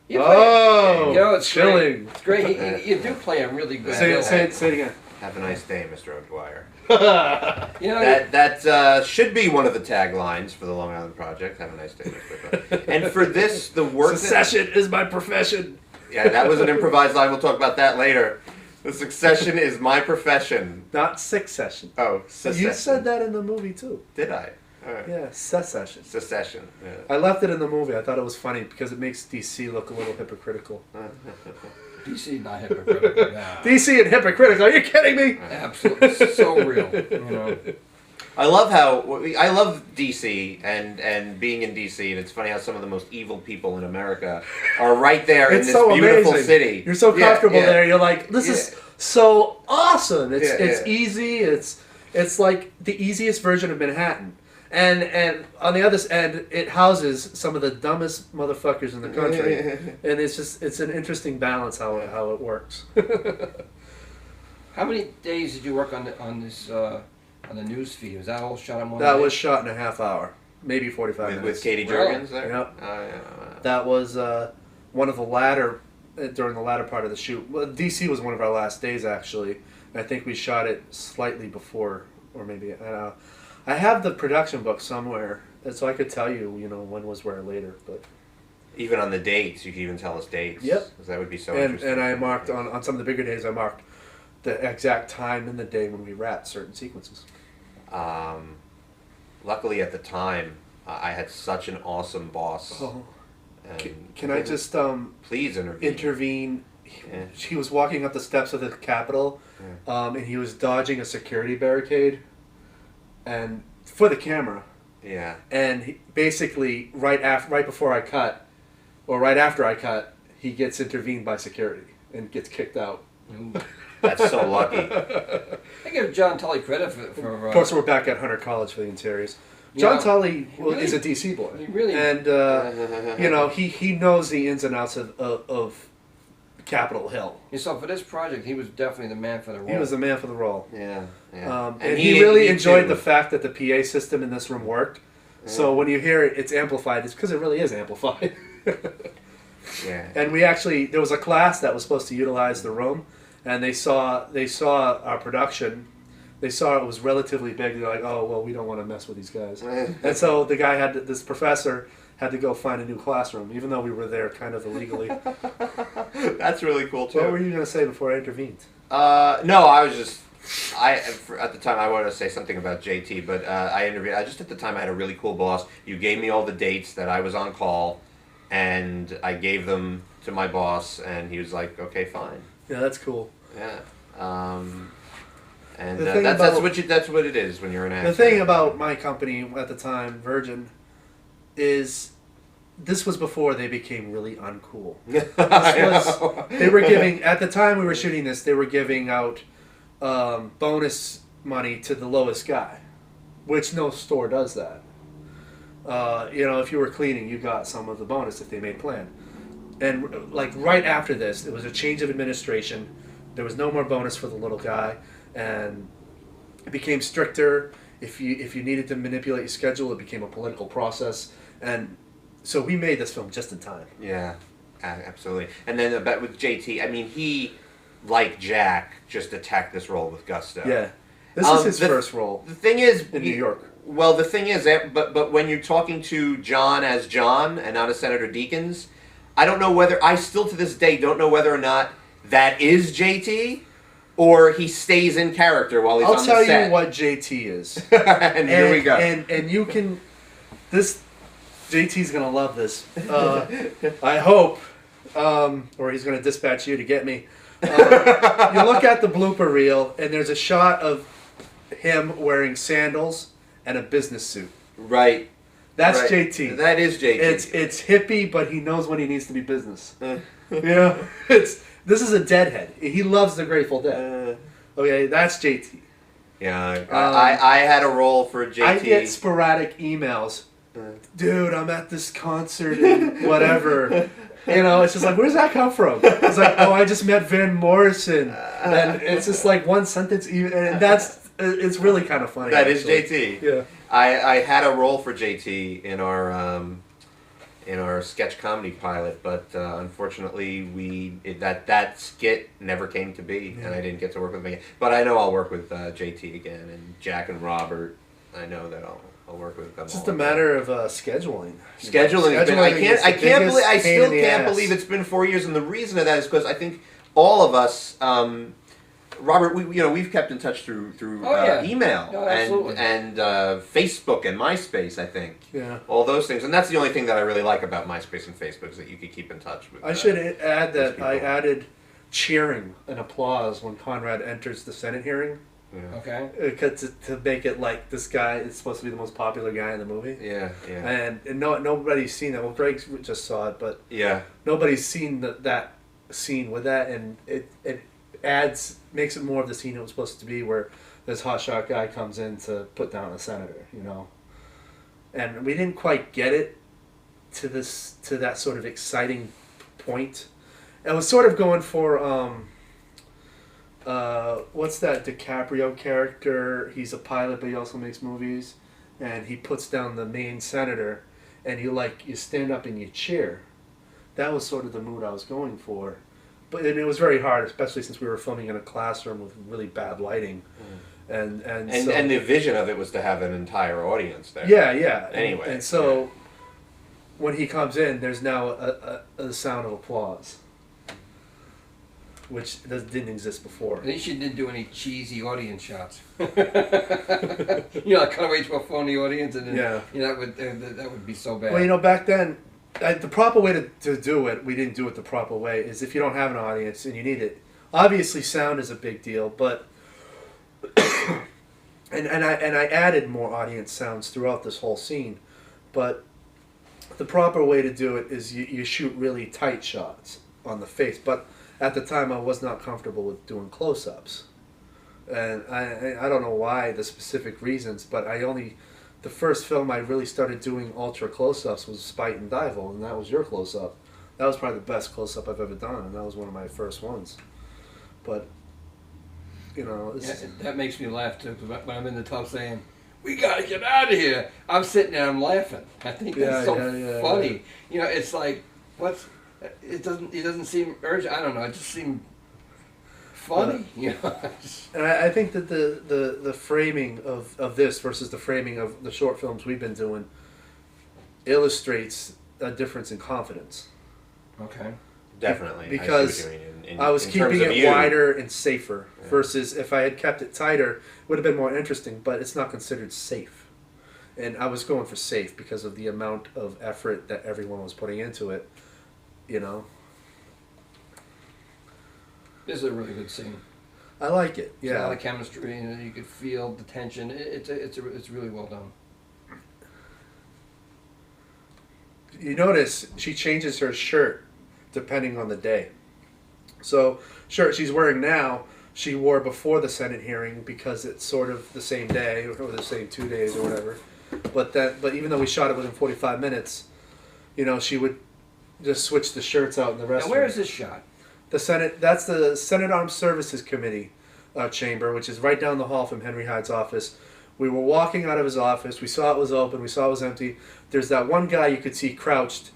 It's chilling. Great. It's great. You do play a really good. Say it again. Have a nice day, Mr. O'Dwyer. That that should be one of the taglines for the Long Island Project. Have a nice day, Mr. O'Dwyer. And for this, the work. Secession is my profession. Yeah, that was an improvised line. We'll talk about that later. The succession is my profession. Not succession. Oh, secession. You said that in the movie too. Did I? All right. Yeah, secession. Secession. Yeah. I left it in the movie. I thought it was funny because it makes DC look a little hypocritical. DC not hypocritical. Nah. DC and hypocritical. Are you kidding me? Absolutely, so real. I love DC and being in DC, and it's funny how some of the most evil people in America are right there in this beautiful amazing. City. You're so comfortable there. You're like, this is so awesome. It's easy. It's like the easiest version of Manhattan. And on the other end, it houses some of the dumbest motherfuckers in the country. And it's an interesting balance how it works. How many days did you work on the news feed? Was that all shot in one day? That was shot in a half hour, maybe 45 minutes. With Katie Jurgens there? Yep. Oh, yeah. That was one of the latter, during the latter part of the shoot. Well, DC was one of our last days, actually. I think we shot it slightly before, or maybe, I have the production book somewhere, so I could tell you, when was where later. But even on the dates, you can even tell us dates. Yep. Because that would be so interesting. And I marked, on some of the bigger days, I marked the exact time in the day when we wrapped certain sequences. Luckily at the time, I had such an awesome boss. Oh. Can I just please intervene? He was walking up the steps of the Capitol, and he was dodging a security barricade, and for the camera. Yeah. And he, basically, right before I cut, or right after I cut, he gets intervened by security and gets kicked out. That's so lucky. I give John Tully credit for of course, we're back at Hunter College for the interiors. John Tully is a DC boy. He really, and he knows the ins and outs of Capitol Hill. So for this project, he was definitely the man for the role. He was the man for the role. Yeah. And he really enjoyed the fact that the PA system in this room worked. Yeah. So when you hear it's amplified, it's because it really is amplified. Yeah. And there was a class that was supposed to utilize the room, and they saw our production. They saw it was relatively big. They're like, oh, well, we don't want to mess with these guys. And so this professor had to go find a new classroom, even though we were there kind of illegally. That's really cool, too. What were you going to say before I intervened? No, I was just... at the time, I wanted to say something about JT, but I interviewed... Just at the time, I had a really cool boss. You gave me all the dates that I was on call, and I gave them to my boss, and he was like, okay, fine. Yeah, that's cool. Yeah. And that's what it is when you're an actor. The thing about my company at the time, Virgin, is this was before they became really uncool. They were giving, at the time we were shooting this, they were giving out bonus money to the lowest guy, which no store does that. If you were cleaning, you got some of the bonus if they made plan. And like right after this, there was a change of administration. There was no more bonus for the little guy, and it became stricter. If you needed to manipulate your schedule, it became a political process. And so we made this film just in time. Yeah, absolutely. And then with JT, I mean, he, like Jack, just attacked this role with gusto. Yeah, this is his first role. The thing is, in New York. Well, the thing is, but when you're talking to John as John and not as Senator Deakins, I still to this day don't know whether or not that is JT or he stays in character while he's on the set. I'll tell you what JT is. and here we go. And you can, JT's gonna love this. I hope, or he's gonna dispatch you to get me. You look at the blooper reel, and there's a shot of him wearing sandals and a business suit. Right. That's right. JT. That is JT. It's hippie, but he knows when he needs to be business. This is a Deadhead. He loves the Grateful Dead. Okay, that's JT. Yeah, I had a role for JT. I get sporadic emails. Dude, I'm at this concert and whatever. It's just like, where's that come from? It's like, oh, I just met Van Morrison. And it's just like one sentence, and it's really kind of funny. That actually. is JT. Yeah. I had a role for JT in our sketch comedy pilot, but unfortunately that skit never came to be, and I didn't get to work with him again. But I know I'll work with JT again, and Jack and Robert. I know that I'll work with them. It's just a matter of scheduling. Scheduling. I still can't believe it's been 4 years, and the reason of that is because I think all of us. Robert, we've kept in touch through email and Facebook and MySpace. I think all those things, and that's the only thing that I really like about MySpace and Facebook is that you could keep in touch with. I should add that I added cheering and applause when Conrad enters the Senate hearing. Yeah. Okay. To make it like this guy is supposed to be the most popular guy in the movie. Yeah. And nobody's seen that. Well, Greg just saw it, but nobody's seen that scene with that, and it makes it more of the scene it was supposed to be, where this hotshot guy comes in to put down a senator, and we didn't quite get it to that sort of exciting point. It was sort of going for what's that DiCaprio character? He's a pilot, but he also makes movies, and he puts down the main senator, and you stand up and you cheer. That was sort of the mood I was going for. But it was very hard, especially since we were filming in a classroom with really bad lighting, and the vision of it was to have an entire audience there. Yeah. Anyway, and so when he comes in, there's now a sound of applause, which didn't exist before. At least you didn't do any cheesy audience shots. Cut away to a phony audience, and then, that would be so bad. Well, back then. The proper way to do it, we didn't do it the proper way, is if you don't have an audience and you need it. Obviously, sound is a big deal, but and I added more audience sounds throughout this whole scene, but the proper way to do it is you shoot really tight shots on the face. But at the time, I was not comfortable with doing close-ups, and I don't know why, the specific reasons, but the first film I really started doing ultra close-ups was Spite and Dival, and that was your close-up. That was probably the best close-up I've ever done, and that was one of my first ones. But, that makes me laugh too, because when I'm in the tub saying, "We gotta get out of here," I'm sitting there, I'm laughing. I think that's so funny. Yeah. It's like, it doesn't seem urgent. I don't know. It just seemed funny, And I think that the framing of this versus the framing of the short films we've been doing illustrates a difference in confidence. Okay. Definitely. Because I was keeping it wider and safer versus if I had kept it tighter, it would have been more interesting, but it's not considered safe. And I was going for safe because of the amount of effort that everyone was putting into it, This is a really good scene. I like it. Yeah, a lot of chemistry, and you could feel the tension. It's really well done. You notice she changes her shirt depending on the day. So, shirt she's wearing now, she wore before the Senate hearing because it's sort of the same day or the same 2 days or whatever. But even though we shot it within 45 minutes, she would just switch the shirts out in the restroom. Now, where is this shot? The Senate. That's the Senate Armed Services Committee chamber, which is right down the hall from Henry Hyde's office. We were walking out of his office. We saw it was open. We saw it was empty. There's that one guy you could see crouched,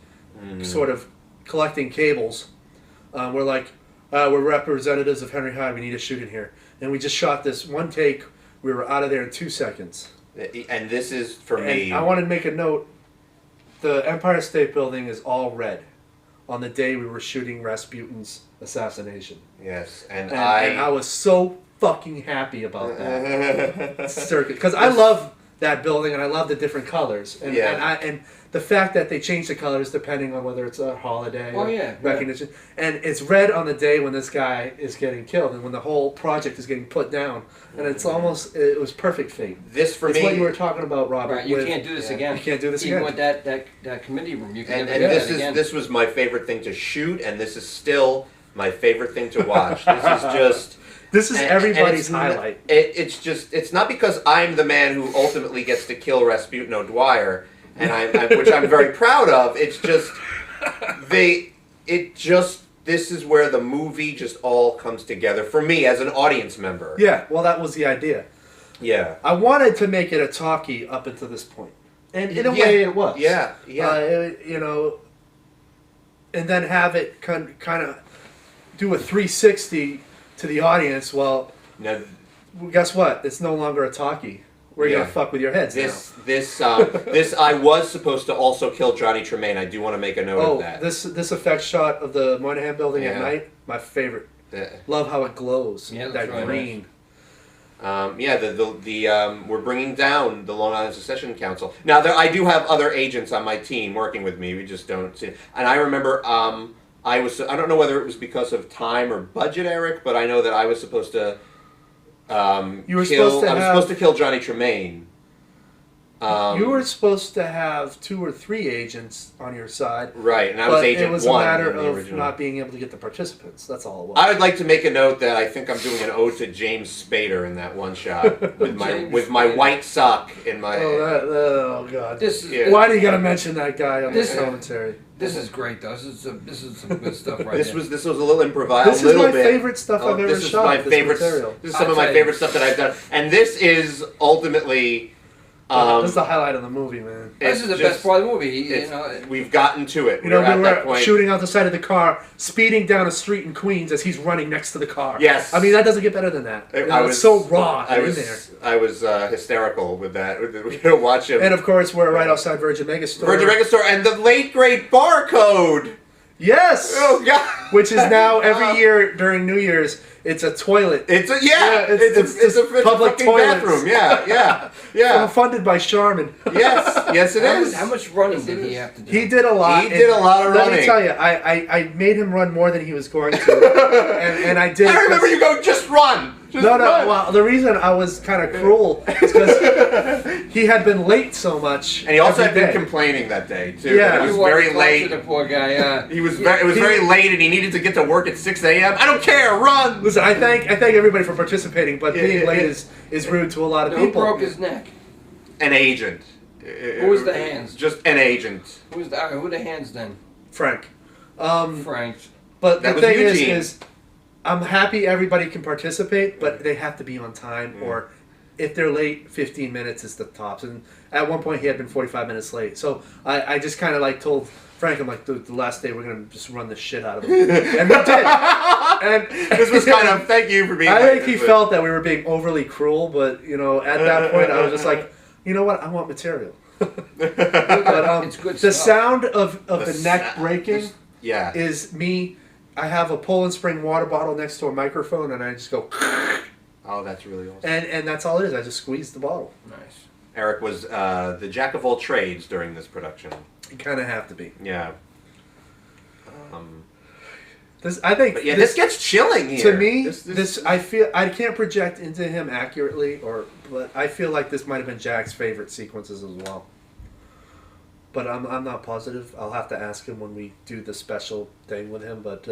sort of collecting cables. We're like, we're representatives of Henry Hyde. We need to shoot in here. And we just shot this one take. We were out of there in 2 seconds. And this is, for me... I wanted to make a note. The Empire State Building is all red on the day we were shooting Rasputin's assassination. Yes, and I was so fucking happy about that circuit. Because I love that building, and I love the different colors. And, and the fact that they change the colors depending on whether it's a holiday or recognition. And it's red on the day when this guy is getting killed and when the whole project is getting put down. And it's almost, it was perfect fate. This for me... It's what you were talking about, Robert. Right, you can't do this again. You can't do this Even again. with that committee room, you can and this was my favorite thing to shoot, and this is still my favorite thing to watch. This is just... This is everybody's highlight. It's not because I'm the man who ultimately gets to kill Rasputin O'Dwyer, and which I'm very proud of. It's just this is where the movie just all comes together for me as an audience member. Yeah, well, that was the idea. Yeah, I wanted to make it a talkie up until this point, and in a way, it was. Yeah. And then have it kind of do a 360 to the audience. Well, now, guess what? It's no longer a talkie. We're gonna fuck with your heads now. This I was supposed to also kill Johnny Tremaine. I do want to make a note of that. This effect shot of the Moynihan building at night, my favorite. Love how it glows. Yeah, that right. green. We're bringing down the Long Island Secession Council. Now, I do have other agents on my team working with me. We just don't see. And I remember, I don't know whether it was because of time or budget, Eric, but I know that I was supposed to. Supposed to kill Johnny Tremaine. You were supposed to have 2 or 3 agents on your side. Right, and I was agent 1. It was a matter of not being able to get the participants. That's all it was. I would like to make a note that I think I'm doing an ode to James Spader in that one shot with my white sock in my. Oh God! Why do you got to mention that guy on this commentary? This is great, though. This is some good stuff right This was a little improvised. This is my favorite stuff I've ever shot. This is some of my favorite stuff that I've done, and this is ultimately. This is the highlight of the movie, man. This is the best part of the movie. We've gotten to it. We're shooting out the side of the car, speeding down a street in Queens as he's running next to the car. Yes. I mean, that doesn't get better than that. It's so raw in there. I was hysterical with that. We're going to watch him. And, of course, we're right outside Virgin Megastore. Virgin Megastore and the late, great Barcode. Yes! Oh, God. Which is now, every year during New Year's, it's a toilet. It's a public bathroom. Yeah. Funded by Charmin. Yes, it is. How much running did he have to do? He did a lot. He did a lot of running. Let me tell you, I made him run more than he was going to, and I did. I remember you go, just run. Run. Well, the reason I was kind of cruel is because he had been late so much, and he also had been complaining that day too. Yeah, it was very late. The poor guy. It was very late, and he needed to get to work at 6 a.m. I don't care. Run. Listen, I thank everybody for participating, but being late is rude to a lot of people. Who broke his neck? An agent. Who was the hands? Just an agent. Who were the hands then? Frank. Frank. But the thing is, I'm happy everybody can participate, but they have to be on time, or if they're late, 15 minutes is the tops. And at one point, he had been 45 minutes late. So I just kind of told Frank, I'm like, the last day we're going to just run the shit out of him. And we did. And this was kind of, thank you for being I think he felt that we were being overly cruel, but, at that point, I was just like, you know what, I want material. But it's good the stuff. sound of the neck breaking is me. I have a Poland Spring water bottle next to a microphone, and I just go. Oh, that's really awesome. And that's all it is. I just squeeze the bottle. Nice. Eric was the jack of all trades during this production. You kind of have to be. Yeah. This gets chilling here. To me, I feel I can't project into him accurately, but I feel like this might have been Jack's favorite sequences as well. But I'm not positive. I'll have to ask him when we do the special thing with him. But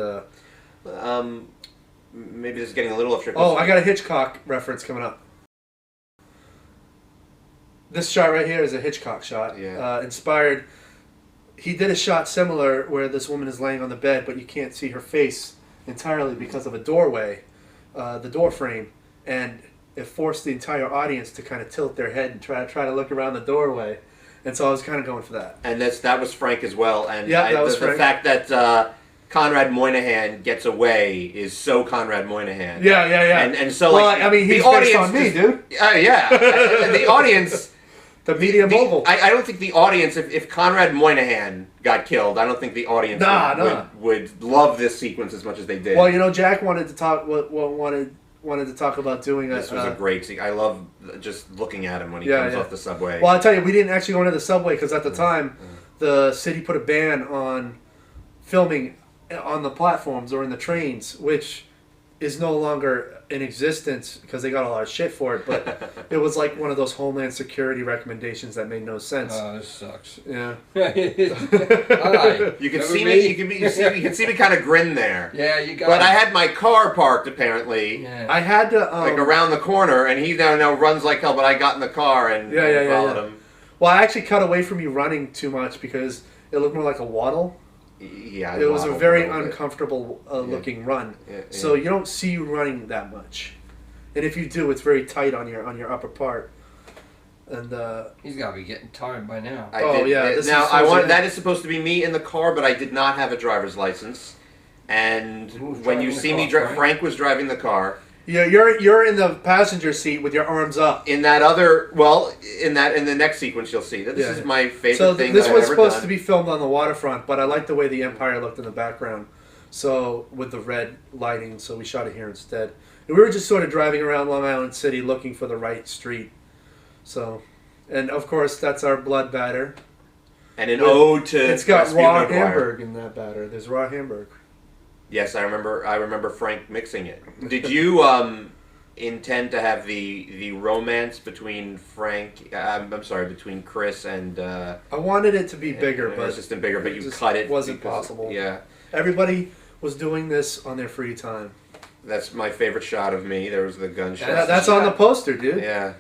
maybe this is getting a little off track. Oh, I got a Hitchcock reference coming up. This shot right here is a Hitchcock shot. Yeah. Inspired. He did a shot similar where this woman is laying on the bed, but you can't see her face entirely because of a doorway, the door frame, and it forced the entire audience to kind of tilt their head and try to look around the doorway. And so I was kind of going for that. And that was Frank as well. And that was Frank. The fact that Conrad Moynihan gets away is so Conrad Moynihan. Yeah. And so, he's based on me, dude. And the audience... The media mogul. I don't think the audience, if Conrad Moynihan got killed, I don't think the audience would love this sequence as much as they did. Well, Jack wanted to talk. Wanted wanted to talk about doing This was a great scene. I love just looking at him when he comes off the subway. Well, I'll tell you, we didn't actually go into the subway because at the time, the city put a ban on filming on the platforms or in the trains, which is no longer in existence because they got a lot of shit for it. But it was like one of those Homeland Security recommendations that made no sense. Oh, this sucks. Yeah. Hi. You can see me. You can see me kind of grin there. Yeah, you got. But I had my car parked apparently. Yeah. I had to Like around the corner, and he now runs like hell. But I got in the car and followed him. Well, I actually cut away from you running too much because it looked more like a waddle. Yeah, it was a very uncomfortable looking run. Yeah. So you don't see you running that much, and if you do, it's very tight on your upper part. And he's got to be getting tired by now. That is supposed to be me in the car, but I did not have a driver's license. And when you see me, Frank was driving the car. Yeah, you're in the passenger seat with your arms up. In the next sequence you'll see that this is my favorite thing. So this was supposed to be filmed on the waterfront, but I like the way the Empire looked in the background. So with the red lighting, so we shot it here instead. And we were just sort of driving around Long Island City looking for the right street. So, and of course that's our blood batter. And an ode to it's got raw Hamburg in that batter. There's raw Hamburg. Yes, I remember Frank mixing it. Did you intend to have the romance between between Chris and I wanted it to be bigger, but assistant bigger, but you cut it. Wasn't possible. Yeah. Everybody was doing this on their free time. That's my favorite shot of me. There was the gunshot. That's on the poster, dude. Yeah.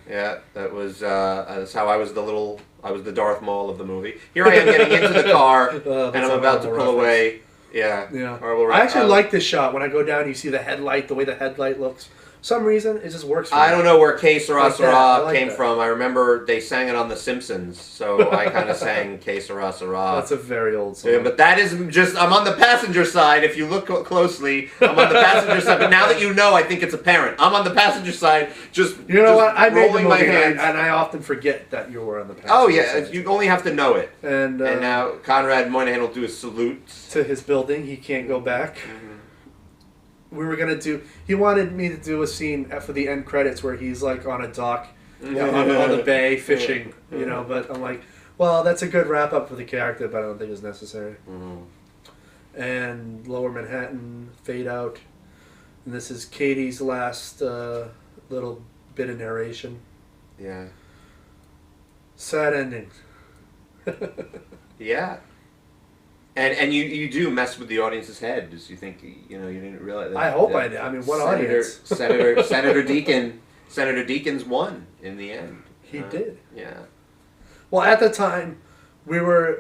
That was that's how I was the Darth Maul of the movie. Here I am getting into the car and I'm about to pull away. Yeah. I actually like this shot. When I go down, you see the headlight, the way the headlight looks. Some reason, it just works for me. I don't know where Que Sera Sera came from. I remember they sang it on The Simpsons, so I kind of sang Que Sera Sera. That's a very old song. Yeah, but that is just, I'm on the passenger side. If you look closely, I'm on the passenger side. But now that you know, I think it's apparent. I'm on the passenger side, I made the movie, my hands. and I often forget that you were on the passenger Oh, yeah, side. you only have to know it. And now Conrad Moynihan will do a salute. To his building. He can't go back. Mm-hmm. We were going to do... He wanted me to do a scene for the end credits where he's like on a dock on the bay fishing, but I'm like, well, that's a good wrap-up for the character, but I don't think it's necessary. Mm-hmm. And Lower Manhattan, Fade Out. And this is Katie's last little bit of narration. Yeah. Sad ending. Yeah. And you do mess with the audience's head. Just you think you didn't realize that. I hope I did. I mean, what audience? Senator Deakins won in the end. He did. Yeah. Well, at the time, we were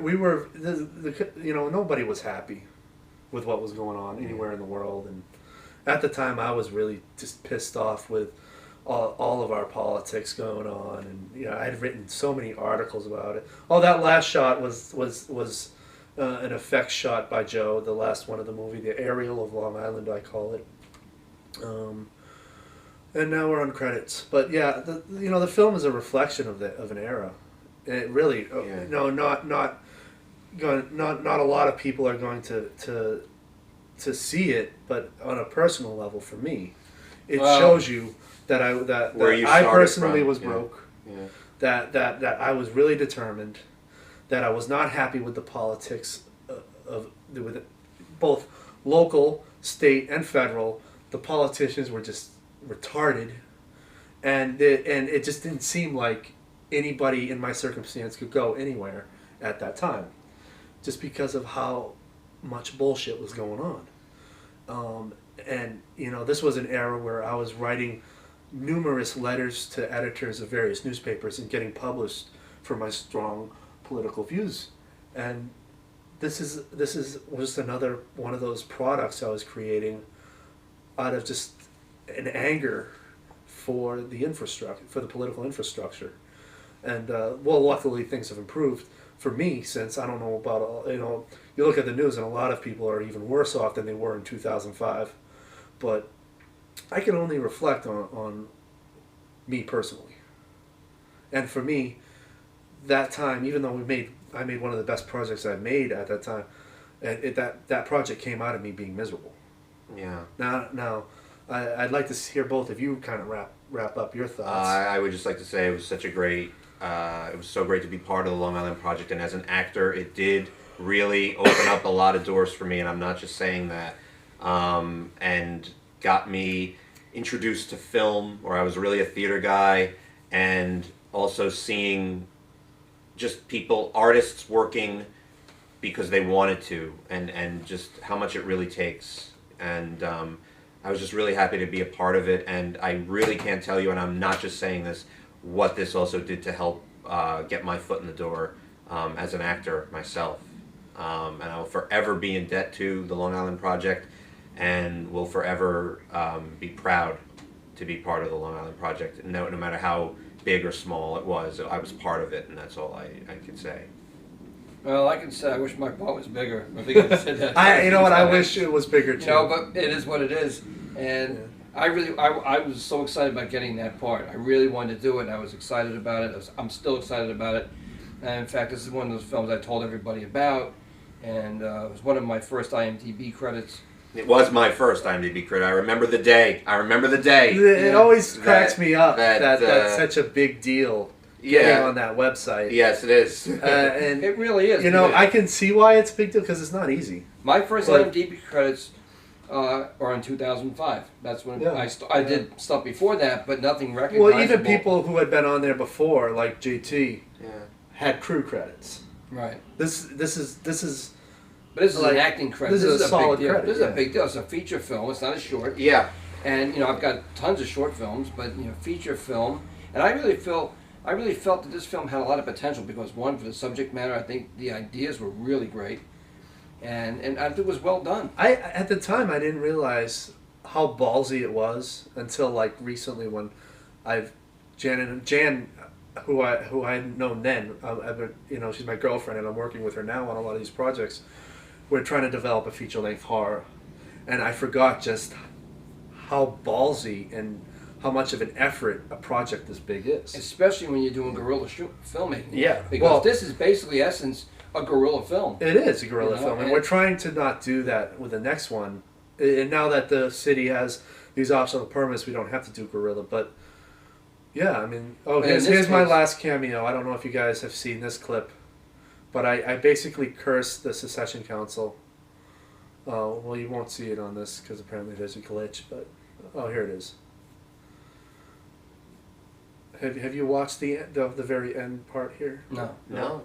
nobody was happy with what was going on anywhere in the world, and at the time I was really just pissed off with all of our politics going on, and I had written so many articles about it. Oh, that last shot was an effects shot by Joe, the last one of the movie, the aerial of Long Island, I call it. And now we're on credits, but yeah, the film is a reflection of an era. And it really, not a lot of people are going to see it, but on a personal level, for me, it shows you that I personally was broke. Yeah. That I was really determined. That I was not happy with the politics with both local, state, and federal. The politicians were just retarded, and it just didn't seem like anybody in my circumstance could go anywhere at that time, just because of how much bullshit was going on. And this was an era where I was writing numerous letters to editors of various newspapers and getting published for my strong political views, and this is just another one of those products I was creating out of just an anger for the infrastructure, for the political infrastructure, and luckily things have improved for me since. I don't know about you look at the news and a lot of people are even worse off than they were in 2005, but I can only reflect on me personally, and for me. That time, even though I made one of the best projects I've made at that time, that project came out of me being miserable. Yeah. Now, I'd like to hear both of you kind of wrap up your thoughts. I would just like to say it was such a great, it was so great to be part of the Long Island Project, and as an actor, it did really open up a lot of doors for me, and I'm not just saying that, and got me introduced to film, where I was really a theater guy, and also seeing just people, artists working because they wanted to, and just how much it really takes. And I was just really happy to be a part of it, and I really can't tell you, and I'm not just saying this, what this also did to help get my foot in the door as an actor myself. And I will forever be in debt to the Long Island Project, and will forever be proud to be part of the Long Island Project. No matter how big or small it was, I was part of it, and that's all I could say. Well, I can say I wish my part was bigger. I think I said that. You know what? I wish it was bigger too. You know, but it is what it is, and I was so excited about getting that part. I really wanted to do it, and I was excited about it. I'm still excited about it. And in fact, this is one of those films I told everybody about, and it was one of my first IMDb credits. It was my first IMDb credit. I remember the day. It always cracks me up that that's such a big deal. Getting on that website. Yes, it is. And it really is. You know, I can see why it's a big deal because it's not easy. My first IMDb credits are in 2005. That's when I did stuff before that, but nothing recognizable. Well, even people who had been on there before, like JT, had crew credits. Right. This is. But this is like, an acting credit. This is a solid credit. This is a big deal. It's a feature film. It's not a short. Yeah. And you know, I've got tons of short films, but you know, feature film, and I really felt that this film had a lot of potential because one, for the subject matter, I think the ideas were really great, and I think it was well done. At the time I didn't realize how ballsy it was until like recently when Jan, who I had known then, she's my girlfriend and I'm working with her now on a lot of these projects. We're trying to develop a feature-length horror, and I forgot just how ballsy and how much of an effort a project this big is. Especially when you're doing guerrilla filmmaking. Yeah. Because this is basically, essence, a guerrilla film. It is a guerrilla film, and we're trying to not do that with the next one. And now that the city has these optional permits, we don't have to do guerrilla. But, yeah, I mean... Oh, here's my last cameo. I don't know if you guys have seen this clip. But I basically cursed the Secession Council. Well, you won't see it on this, because apparently there's a glitch, but... Oh, here it is. Have you watched the very end part here? No.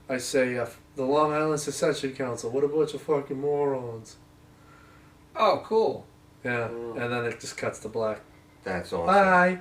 I say, the Long Island Secession Council, what a bunch of fucking morons. Oh, cool. Yeah, and then it just cuts to black. That's awesome. Bye.